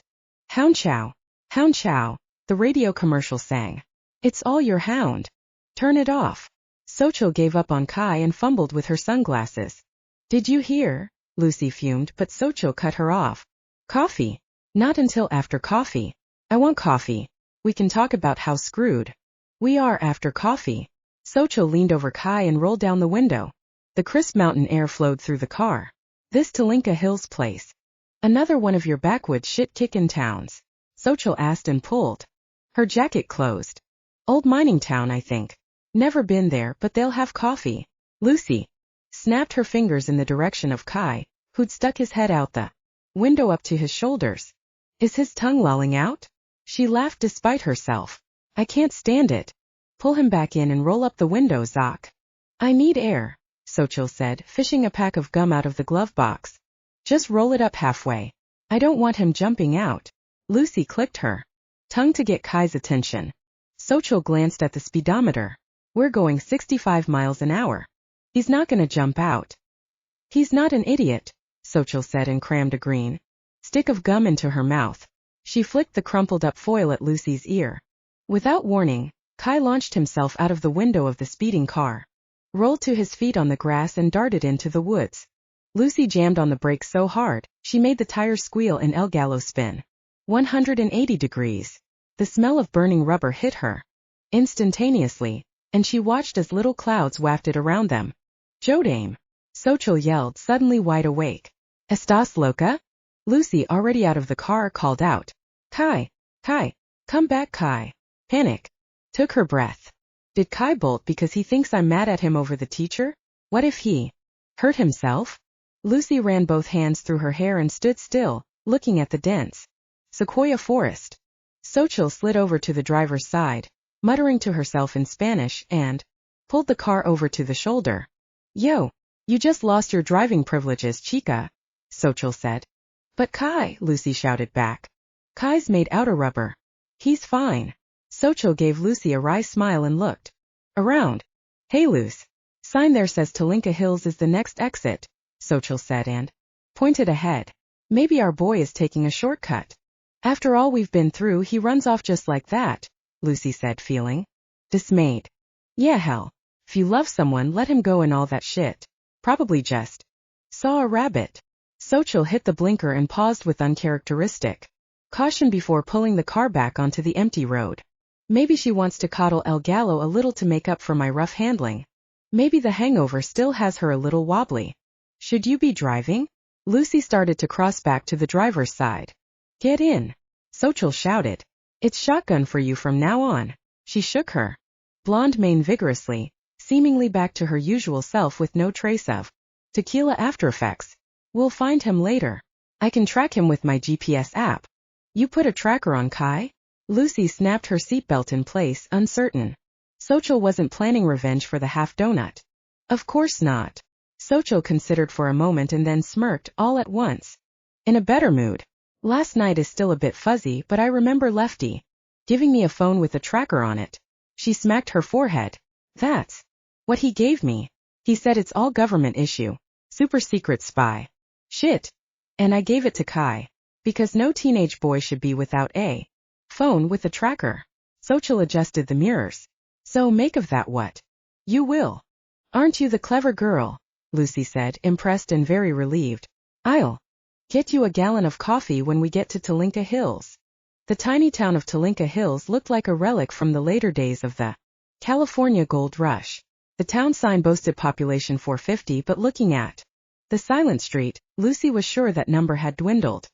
Hound Chow. Hound Chow, the radio commercial sang. It's all your hound. Turn it off. Xochitl gave up on Kai and fumbled with her sunglasses. Did you hear? Lucy fumed, but Xochitl cut her off. Coffee. Not until after coffee. I want coffee. We can talk about how screwed we are after coffee. Xochitl leaned over Kai and rolled down the window. The crisp mountain air flowed through the car. This Talinka Hills place. Another one of your backwoods shit-kickin' towns? Xochitl asked and pulled her jacket closed. Old mining town, I think. Never been there, but they'll have coffee. Lucy snapped her fingers in the direction of Kai, who'd stuck his head out the window up to his shoulders. Is his tongue lolling out? She laughed despite herself. I can't stand it. Pull him back in and roll up the window, Zoc. I need air, Xochitl said, fishing a pack of gum out of the glove box. Just roll it up halfway. I don't want him jumping out. Lucy clicked her tongue to get Kai's attention. Xochitl glanced at the speedometer. We're going 65 miles an hour. He's not gonna jump out. He's not an idiot, Xochitl said and crammed a green stick of gum into her mouth. She flicked the crumpled up foil at Lucy's ear. Without warning, Kai launched himself out of the window of the speeding car, rolled to his feet on the grass and darted into the woods. Lucy jammed on the brakes so hard, she made the tires squeal and El Gallo spin 180 degrees. The smell of burning rubber hit her instantaneously, and she watched as little clouds wafted around them. Jodame! Xochitl yelled, suddenly wide awake. Estás loca? Lucy, already out of the car, called out. Kai! Kai! Come back, Kai! Panic took her breath. Did Kai bolt because he thinks I'm mad at him over the teacher? What if he hurt himself? Lucy ran both hands through her hair and stood still, looking at the dense sequoia forest. Xochitl slid over to the driver's side, muttering to herself in Spanish, and pulled the car over to the shoulder. Yo, you just lost your driving privileges, chica, Xochitl said. But Kai, Lucy shouted back. Kai's made out of rubber. He's fine. Xochitl gave Lucy a wry smile and looked around. Hey, Luce. Sign there says Talinka Hills is the next exit, Xochitl said and pointed ahead. Maybe our boy is taking a shortcut. After all we've been through, he runs off just like that, Lucy said, feeling dismayed. Yeah, hell. If you love someone, let him go and all that shit. Probably just saw a rabbit. Xochitl hit the blinker and paused with uncharacteristic caution before pulling the car back onto the empty road. Maybe she wants to coddle El Gallo a little to make up for my rough handling. Maybe the hangover still has her a little wobbly. Should you be driving? Lucy started to cross back to the driver's side. Get in, Xochitl shouted. It's shotgun for you from now on. She shook her blonde mane vigorously, seemingly back to her usual self with no trace of tequila aftereffects. We'll find him later. I can track him with my GPS app. You put a tracker on Kai? Lucy snapped her seatbelt in place, uncertain. Xochitl wasn't planning revenge for the half donut. Of course not. Xochitl considered for a moment and then smirked all at once. In a better mood. Last night is still a bit fuzzy, but I remember Lefty giving me a phone with a tracker on it. She smacked her forehead. That's what he gave me. He said it's all government issue. Super secret spy. Shit. And I gave it to Kai. Because no teenage boy should be without a phone with a tracker. Xochitl adjusted the mirrors. So make of that what you will. Aren't you the clever girl? Lucy said, impressed and very relieved. I'll get you a gallon of coffee when we get to Talinka Hills. The tiny town of Talinka Hills looked like a relic from the later days of the California gold rush. The town sign boasted population 450, but looking at the silent street, Lucy was sure that number had dwindled.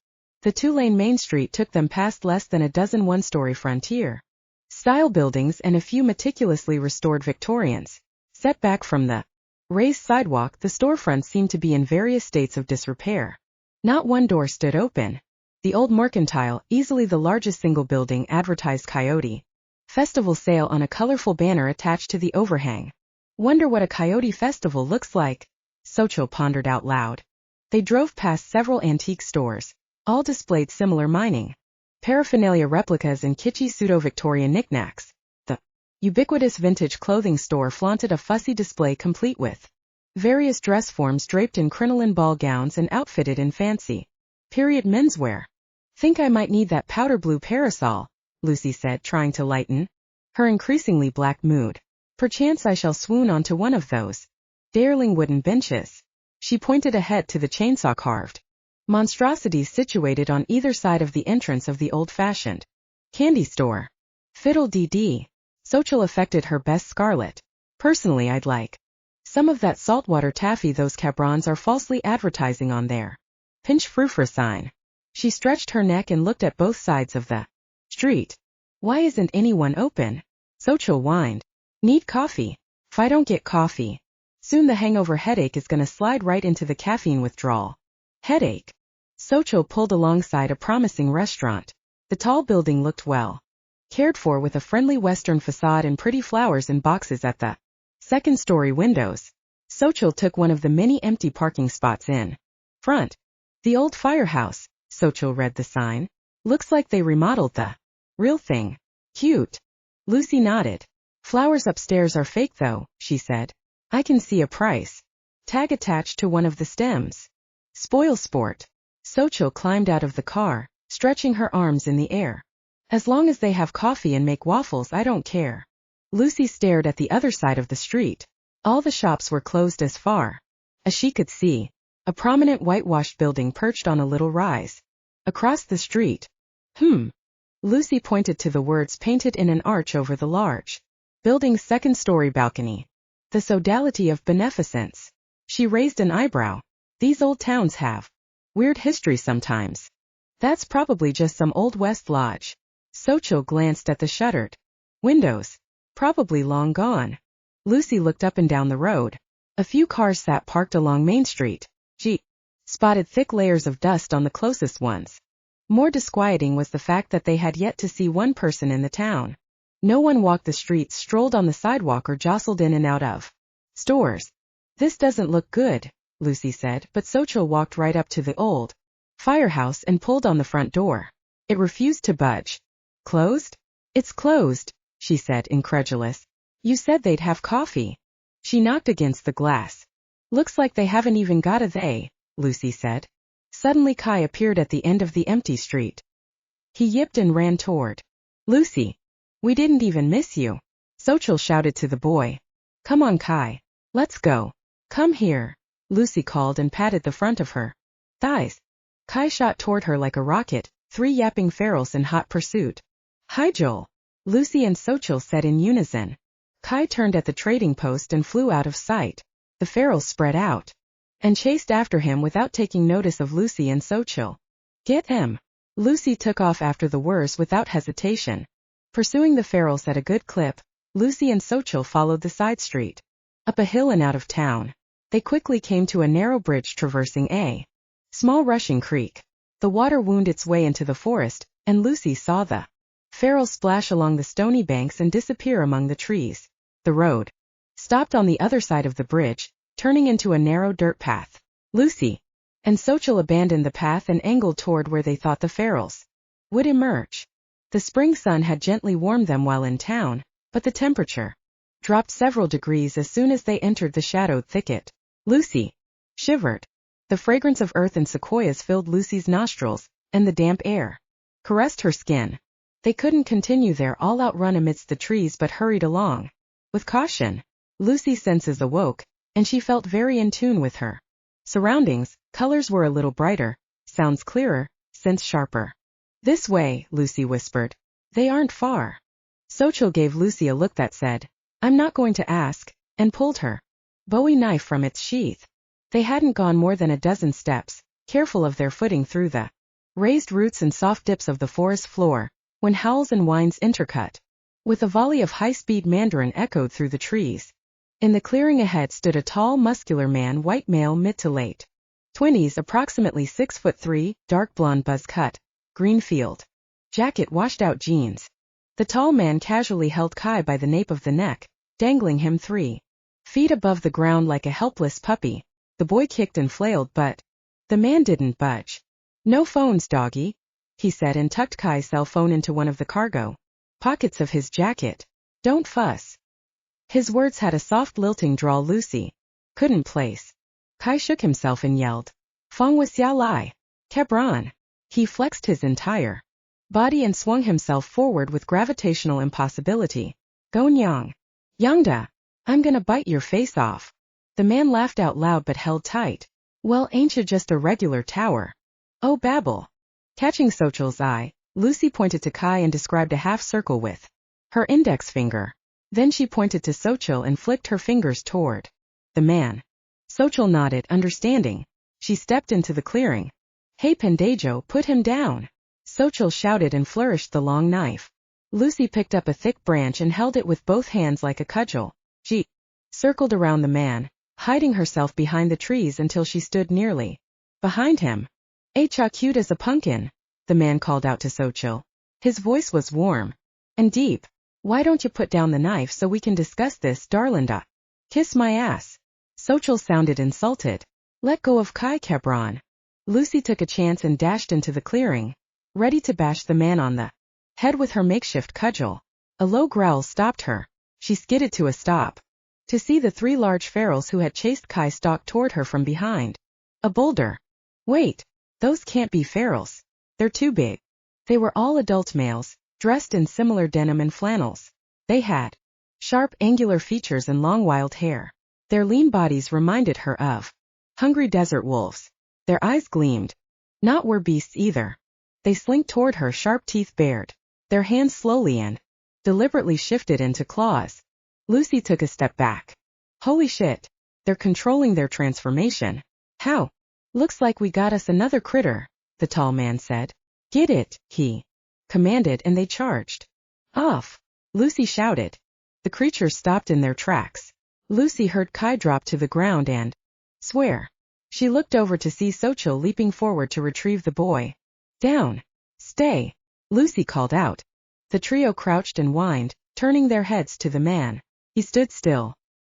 The two-lane main street took them past less than a dozen one-story frontier-style buildings and a few meticulously restored Victorians. Set back from the raised sidewalk, the storefronts seemed to be in various states of disrepair. Not one door stood open. The old Mercantile, easily the largest single building, advertised Coyote Festival sale on a colorful banner attached to the overhang. Wonder what a coyote festival looks like, Xochitl pondered out loud. They drove past several antique stores. All displayed similar mining paraphernalia, replicas, and kitschy pseudo-Victorian knickknacks. The ubiquitous vintage clothing store flaunted a fussy display complete with various dress forms draped in crinoline ball gowns and outfitted in fancy period menswear. Think I might need that powder blue parasol, Lucy said, trying to lighten her increasingly black mood. Perchance I shall swoon onto one of those darling wooden benches. She pointed ahead to the chainsaw-carved monstrosities situated on either side of the entrance of the old-fashioned candy store. Fiddle-dee-dee. Xochitl affected her best scarlet. Personally, I'd like some of that saltwater taffy those cabrons are falsely advertising on there. Pinch frufra sign. She stretched her neck and looked at both sides of the street. Why isn't anyone open? Xochitl whined. Need coffee. If I don't get coffee, soon the hangover headache is gonna slide right into the caffeine withdrawal. Headache. Xochitl pulled alongside a promising restaurant. The tall building looked well cared for with a friendly western facade and pretty flowers in boxes at the second-story windows. Xochitl took one of the many empty parking spots in front. The old firehouse, Xochitl read the sign. Looks like they remodeled the real thing. Cute. Lucy nodded. Flowers upstairs are fake though, she said. I can see a price tag attached to one of the stems. Spoil sport. Xochitl climbed out of the car, stretching her arms in the air. As long as they have coffee and make waffles, I don't care. Lucy stared at the other side of the street. All the shops were closed as far as she could see. A prominent whitewashed building perched on a little rise across the street. Lucy pointed to the words painted in an arch over the large building's second-story balcony. The sodality of beneficence. She raised an eyebrow. These old towns have weird history sometimes. That's probably just some old West lodge. Xochitl glanced at the shuttered windows. Probably long gone. Lucy looked up and down the road. A few cars sat parked along Main Street. She spotted thick layers of dust on the closest ones. More disquieting was the fact that they had yet to see one person in the town. No one walked the streets, strolled on the sidewalk, or jostled in and out of stores. This doesn't look good, Lucy said, but Xochitl walked right up to the old firehouse and pulled on the front door. It refused to budge. Closed? It's closed, she said, incredulous. You said they'd have coffee. She knocked against the glass. Looks like they haven't even got a they, Lucy said. Suddenly Kai appeared at the end of the empty street. He yipped and ran toward Lucy. We didn't even miss you, Xochitl shouted to the boy. Come on, Kai. Let's go. Come here, Lucy called and patted the front of her thighs. Kai shot toward her like a rocket, 3 yapping ferals in hot pursuit. Hi, Joel, Lucy and Xochitl said in unison. Kai turned at the trading post and flew out of sight. The ferals spread out and chased after him without taking notice of Lucy and Xochitl. Get him. Lucy took off after the whirs without hesitation. Pursuing the ferals at a good clip, Lucy and Xochitl followed the side street up a hill and out of town. They quickly came to a narrow bridge traversing a small rushing creek. The water wound its way into the forest, and Lucy saw the ferals splash along the stony banks and disappear among the trees. The road stopped on the other side of the bridge, turning into a narrow dirt path. Lucy and Xochitl abandoned the path and angled toward where they thought the ferals would emerge. The spring sun had gently warmed them while in town, but the temperature dropped several degrees as soon as they entered the shadowed thicket. Lucy shivered. The fragrance of earth and sequoias filled Lucy's nostrils, and the damp air caressed her skin. They couldn't continue their all-out run amidst the trees but hurried along with caution. Lucy's senses awoke, and she felt very in tune with her surroundings. Colors were a little brighter, sounds clearer, scents sharper. This way, Lucy whispered. They aren't far. Xochitl gave Lucy a look that said, I'm not going to ask, and pulled her Bowie knife from its sheath. They hadn't gone more than a dozen steps, careful of their footing through the raised roots and soft dips of the forest floor, when howls and whines intercut with a volley of high-speed Mandarin echoed through the trees. In the clearing ahead stood a tall, muscular man, white male, mid to late 20s, approximately 6'3", dark blonde buzz cut, green field jacket, washed out jeans. The tall man casually held Kai by the nape of the neck, dangling him 3 feet above the ground like a helpless puppy. The boy kicked and flailed, but the man didn't budge. No phones, doggy, he said, and tucked Kai's cell phone into one of the cargo pockets of his jacket. Don't fuss. His words had a soft lilting drawl Lucy couldn't place. Kai shook himself and yelled, Fong wa xiao lai, Cabron. He flexed his entire body and swung himself forward with gravitational impossibility. Gonyang. Yangda. I'm gonna bite your face off. The man laughed out loud but held tight. Well, ain't you just a regular tower? Oh, babble. Catching Xochitl's eye, Lucy pointed to Kai and described a half circle with her index finger. Then she pointed to Xochitl and flicked her fingers toward the man. Xochitl nodded, understanding. She stepped into the clearing. Hey Pendejo, put him down! Xochitl shouted and flourished the long knife. Lucy picked up a thick branch and held it with both hands like a cudgel. She circled around the man, hiding herself behind the trees until she stood nearly behind him. "Cha cute as a pumpkin," the man called out to Xochitl. His voice was warm and deep. "Why don't you put down the knife so we can discuss this, darlinda? Kiss my ass." Xochitl sounded insulted. "Let go of Kai Kebron." Lucy took a chance and dashed into the clearing, ready to bash the man on the head with her makeshift cudgel. A low growl stopped her. She skidded to a stop, to see the 3 large ferals who had chased Kai stalk toward her from behind a boulder. Wait, those can't be ferals. They're too big. They were all adult males, dressed in similar denim and flannels. They had sharp, angular features and long wild hair. Their lean bodies reminded her of hungry desert wolves. Their eyes gleamed. Not Werebeasts either. They slinked toward her, sharp teeth bared. Their hands slowly and deliberately shifted into claws. Lucy took a step back. Holy shit. They're controlling their transformation. How? Looks like we got us another critter, the tall man said. Get it, he commanded, and they charged off. Lucy shouted. The creatures stopped in their tracks. Lucy heard Kai drop to the ground and swear. She looked over to see Xochitl leaping forward to retrieve the boy. Down. Stay. Lucy called out. The trio crouched and whined, turning their heads to the man. He stood still,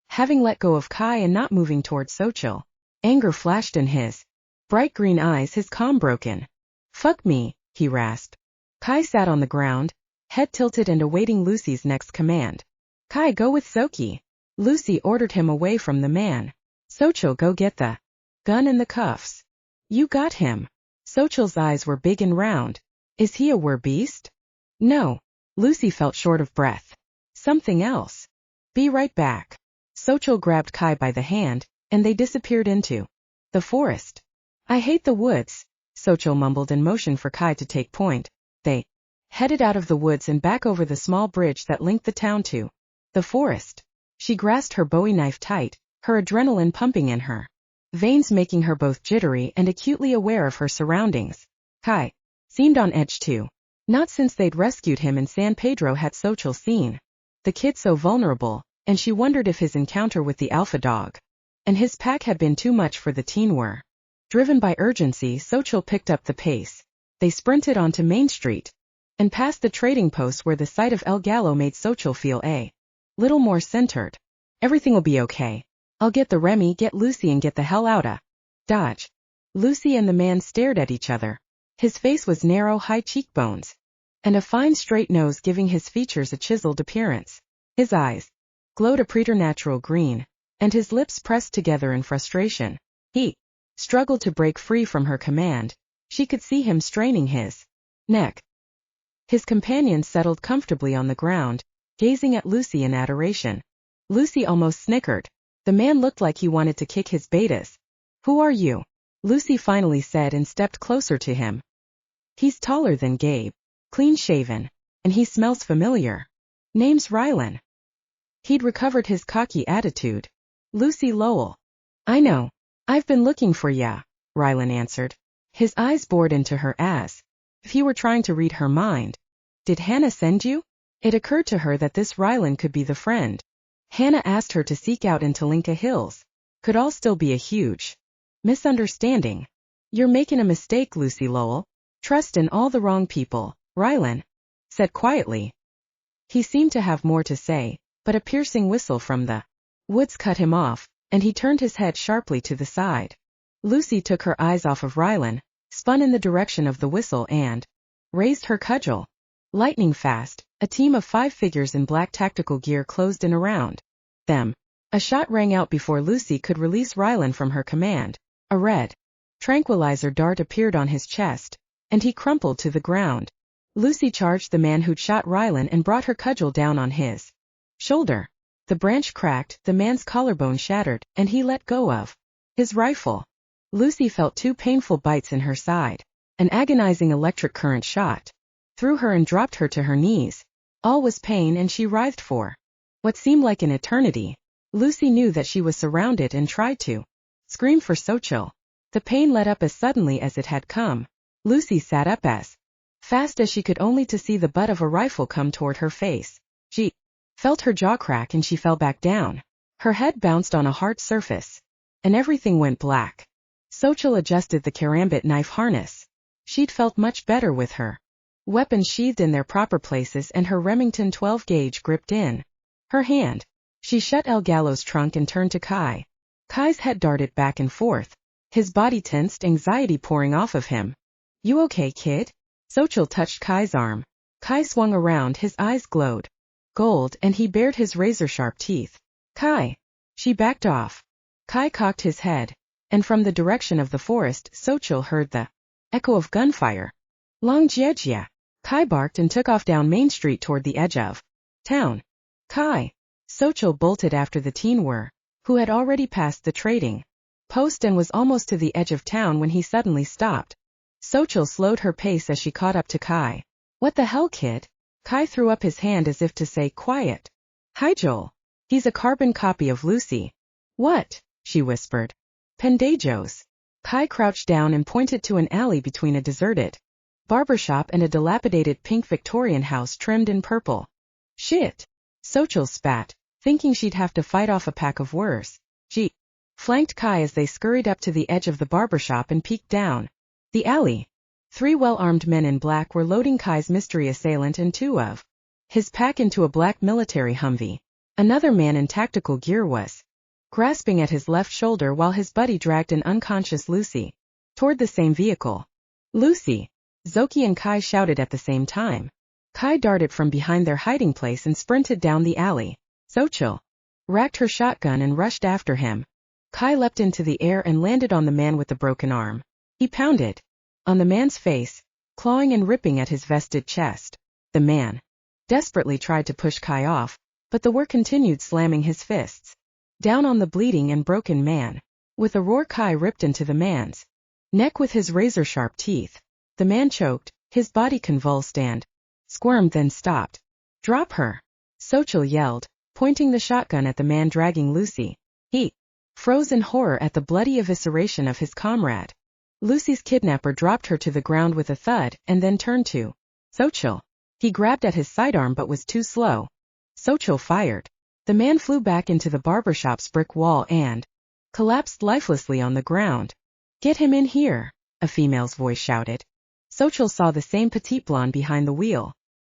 having let go of Kai and not moving toward Xochitl. Anger flashed in his bright green eyes, his calm broken. Fuck me, he rasped. Kai sat on the ground, head tilted and awaiting Lucy's next command. Kai, go with Xochitl. Lucy ordered him away from the man. Xochitl, go get the gun and the cuffs. You got him. Xochitl's eyes were big and round. Is he a werebeast? No. Lucy felt short of breath. Something else. Be right back. Xochitl grabbed Kai by the hand, and they disappeared into the forest. I hate the woods, Xochitl mumbled and motioned for Kai to take point. They headed out of the woods and back over the small bridge that linked the town to the forest. She grasped her Bowie knife tight, her adrenaline pumping in her veins, making her both jittery and acutely aware of her surroundings. Kai seemed on edge too. Not since they'd rescued him in San Pedro had Xochitl seen the kid so vulnerable, and she wondered if his encounter with the alpha dog and his pack had been too much for the teen were. Driven by urgency, Xochitl picked up the pace. They sprinted onto Main Street and past the trading post where the sight of El Gallo made Xochitl feel a little more centered. Everything will be okay. I'll get the Remy, get Lucy, and get the hell outta Dodge. Lucy and the man stared at each other. His face was narrow, high cheekbones, and a fine straight nose giving his features a chiseled appearance. His eyes glowed a preternatural green, and his lips pressed together in frustration. He struggled to break free from her command. She could see him straining his neck. His companion settled comfortably on the ground, gazing at Lucy in adoration. Lucy almost snickered. The man looked like he wanted to kick his betas. Who are you? Lucy finally said and stepped closer to him. He's taller than Gabe, clean-shaven, and he smells familiar. Name's Rylan. He'd recovered his cocky attitude. Lucy Lowell. I know. I've been looking for ya, Rylan answered. His eyes bored into her as if he were trying to read her mind. Did Hannah send you? It occurred to her that this Rylan could be the friend Hannah asked her to seek out in Talinka Hills. Could all still be a huge misunderstanding. You're making a mistake, Lucy Lowell. Trust in all the wrong people, Rylan said quietly. He seemed to have more to say, but a piercing whistle from the woods cut him off, and he turned his head sharply to the side. Lucy took her eyes off of Rylan, spun in the direction of the whistle and raised her cudgel. Lightning fast, a team of 5 figures in black tactical gear closed in around them. A shot rang out before Lucy could release Rylan from her command. A red tranquilizer dart appeared on his chest, and he crumpled to the ground. Lucy charged the man who'd shot Rylan and brought her cudgel down on his shoulder. The branch cracked, the man's collarbone shattered, and he let go of his rifle. Lucy felt 2 painful bites in her side. An agonizing electric current shot through her and dropped her to her knees. All was pain, and she writhed for What seemed like an eternity. Lucy knew that she was surrounded and tried to scream for Xochitl. The pain let up as suddenly as it had come. Lucy sat up as fast as she could, only to see the butt of a rifle come toward her face. She felt her jaw crack and she fell back down. Her head bounced on a hard surface, and everything went black. Xochitl adjusted the karambit knife harness. She'd felt much better with her weapons sheathed in their proper places and her Remington 12-gauge gripped in her hand. She shut El Gallo's trunk and turned to Kai. Kai's head darted back and forth, his body tensed, anxiety pouring off of him. "You okay, kid?" Xochitl touched Kai's arm. Kai swung around, his eyes glowed gold, and he bared his razor-sharp teeth. "Kai!" She backed off. Kai cocked his head, and from the direction of the forest, Xochitl heard the echo of gunfire. "Long Jiejia!" Kai barked and took off down Main Street toward the edge of town. "Kai!" Xochitl bolted after the teen who had already passed the trading post and was almost to the edge of town when he suddenly stopped. Xochitl slowed her pace as she caught up to Kai. "What the hell, kid?" Kai threw up his hand as if to say, "Quiet." "Hi, Joel. He's a carbon copy of Lucy." "What?" she whispered. "Pendejos." Kai crouched down and pointed to an alley between a deserted barbershop and a dilapidated pink Victorian house trimmed in purple. "Shit." Xochitl spat, thinking she'd have to fight off a pack of wers. She flanked Kai as they scurried up to the edge of the barbershop and peeked down the alley. 3 well-armed men in black were loading Kai's mystery assailant and 2 of his pack into a black military Humvee. Another man in tactical gear was grasping at his left shoulder while his buddy dragged an unconscious Lucy toward the same vehicle. "Lucy!" Zoki and Kai shouted at the same time. Kai darted from behind their hiding place and sprinted down the alley. Xochitl racked her shotgun and rushed after him. Kai leapt into the air and landed on the man with the broken arm. He pounded on the man's face, clawing and ripping at his vested chest. The man desperately tried to push Kai off, but the work continued, slamming his fists down on the bleeding and broken man. With a roar, Kai ripped into the man's neck with his razor-sharp teeth. The man choked, his body convulsed and squirmed, then stopped. "Drop her!" Xochitl yelled, pointing the shotgun at the man dragging Lucy. He froze in horror at the bloody evisceration of his comrade. Lucy's kidnapper dropped her to the ground with a thud and then turned to Xochitl. He grabbed at his sidearm but was too slow. Xochitl fired. The man flew back into the barbershop's brick wall and collapsed lifelessly on the ground. "Get him in here!" a female's voice shouted. Xochitl saw the same petite blonde behind the wheel.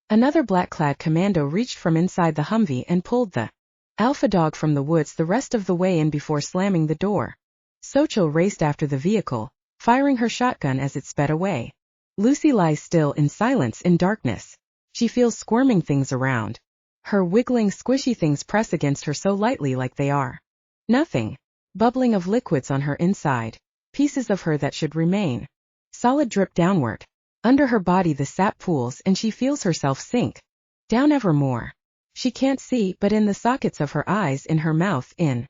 Another black-clad commando reached from inside the Humvee and pulled the alpha dog from the woods the rest of the way in before slamming the door. Xochitl raced after the vehicle, firing her shotgun as it sped away. Lucy lies still in silence in darkness. She feels squirming things around. Her wiggling, squishy things press against her so lightly, like they are nothing. Bubbling of liquids on her inside. Pieces of her that should remain solid drip downward. Under her body the sap pools and she feels herself sink down ever more. She can't see, but in the sockets of her eyes, in her mouth, in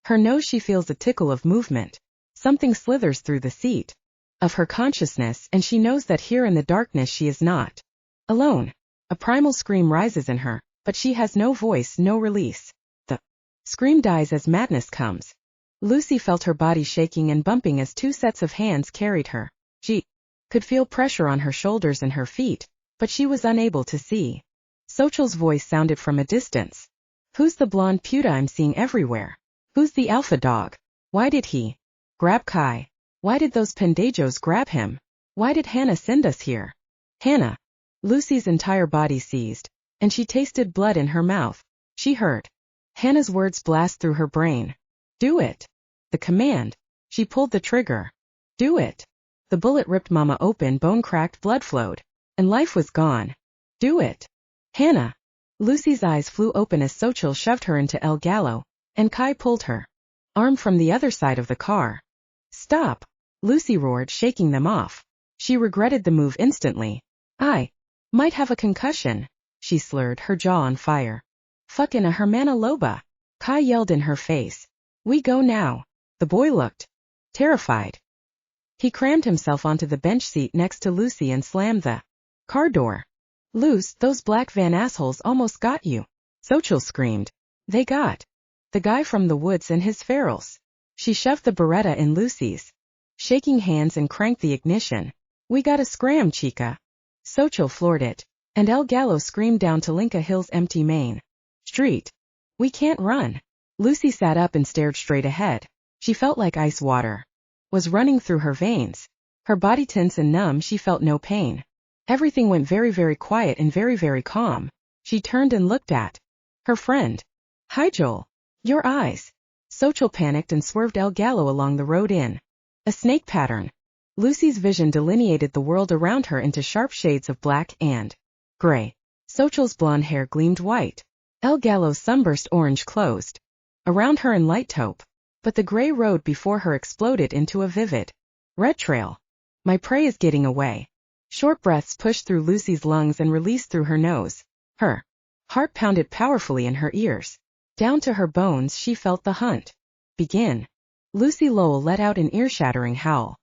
her nose she feels a tickle of movement. Something slithers through the seat of her consciousness, and she knows that here in the darkness she is not alone. A primal scream rises in her, but she has no voice, no release. The scream dies as madness comes. Lucy felt her body shaking and bumping as 2 sets of hands carried her. She could feel pressure on her shoulders and her feet, but she was unable to see. Xochitl's voice sounded from a distance. "Who's the blonde puta I'm seeing everywhere? Who's the alpha dog? Why did he grab Kai? Why did those pendejos grab him? Why did Hannah send us here?" "Hannah!" Lucy's entire body seized, and she tasted blood in her mouth. She heard Hannah's words blast through her brain. "Do it!" The command. She pulled the trigger. "Do it!" The bullet ripped Mama open, bone cracked, blood flowed, and life was gone. "Do it!" "Hannah!" Lucy's eyes flew open as Xochitl shoved her into El Gallo, and Kai pulled her arm from the other side of the car. "Stop!" Lucy roared, shaking them off. She regretted the move instantly. "I might have a concussion," she slurred, her jaw on fire. "Fucking a Hermana Loba!" Kai yelled in her face. "We go now." The boy looked terrified. He crammed himself onto the bench seat next to Lucy and slammed the car door. "Luce, those black van assholes almost got you," Xochitl screamed. They got the guy from the woods and his ferals. She shoved the Beretta in Lucy's shaking hands and cranked the ignition. We gotta scram, chica. Xochitl floored it, and El Gallo screamed down to Linka Hill's empty main street. We can't run. Lucy sat up and stared straight ahead. She felt like ice water was running through her veins. Her body tense and numb, she felt no pain. Everything went very, very quiet and very, very calm. She turned and looked at her friend. Hi, Joel. Your eyes. Xochitl panicked and swerved El Gallo along the road in a snake pattern. Lucy's vision delineated the world around her into sharp shades of black and gray. Xochitl's blonde hair gleamed white. El Gallo's sunburst orange closed around her in light taupe, but the gray road before her exploded into a vivid red trail. My prey is getting away. Short breaths pushed through Lucy's lungs and released through her nose. Her heart pounded powerfully in her ears. Down to her bones she felt the hunt begin. Lucy Lowell let out an ear-shattering howl.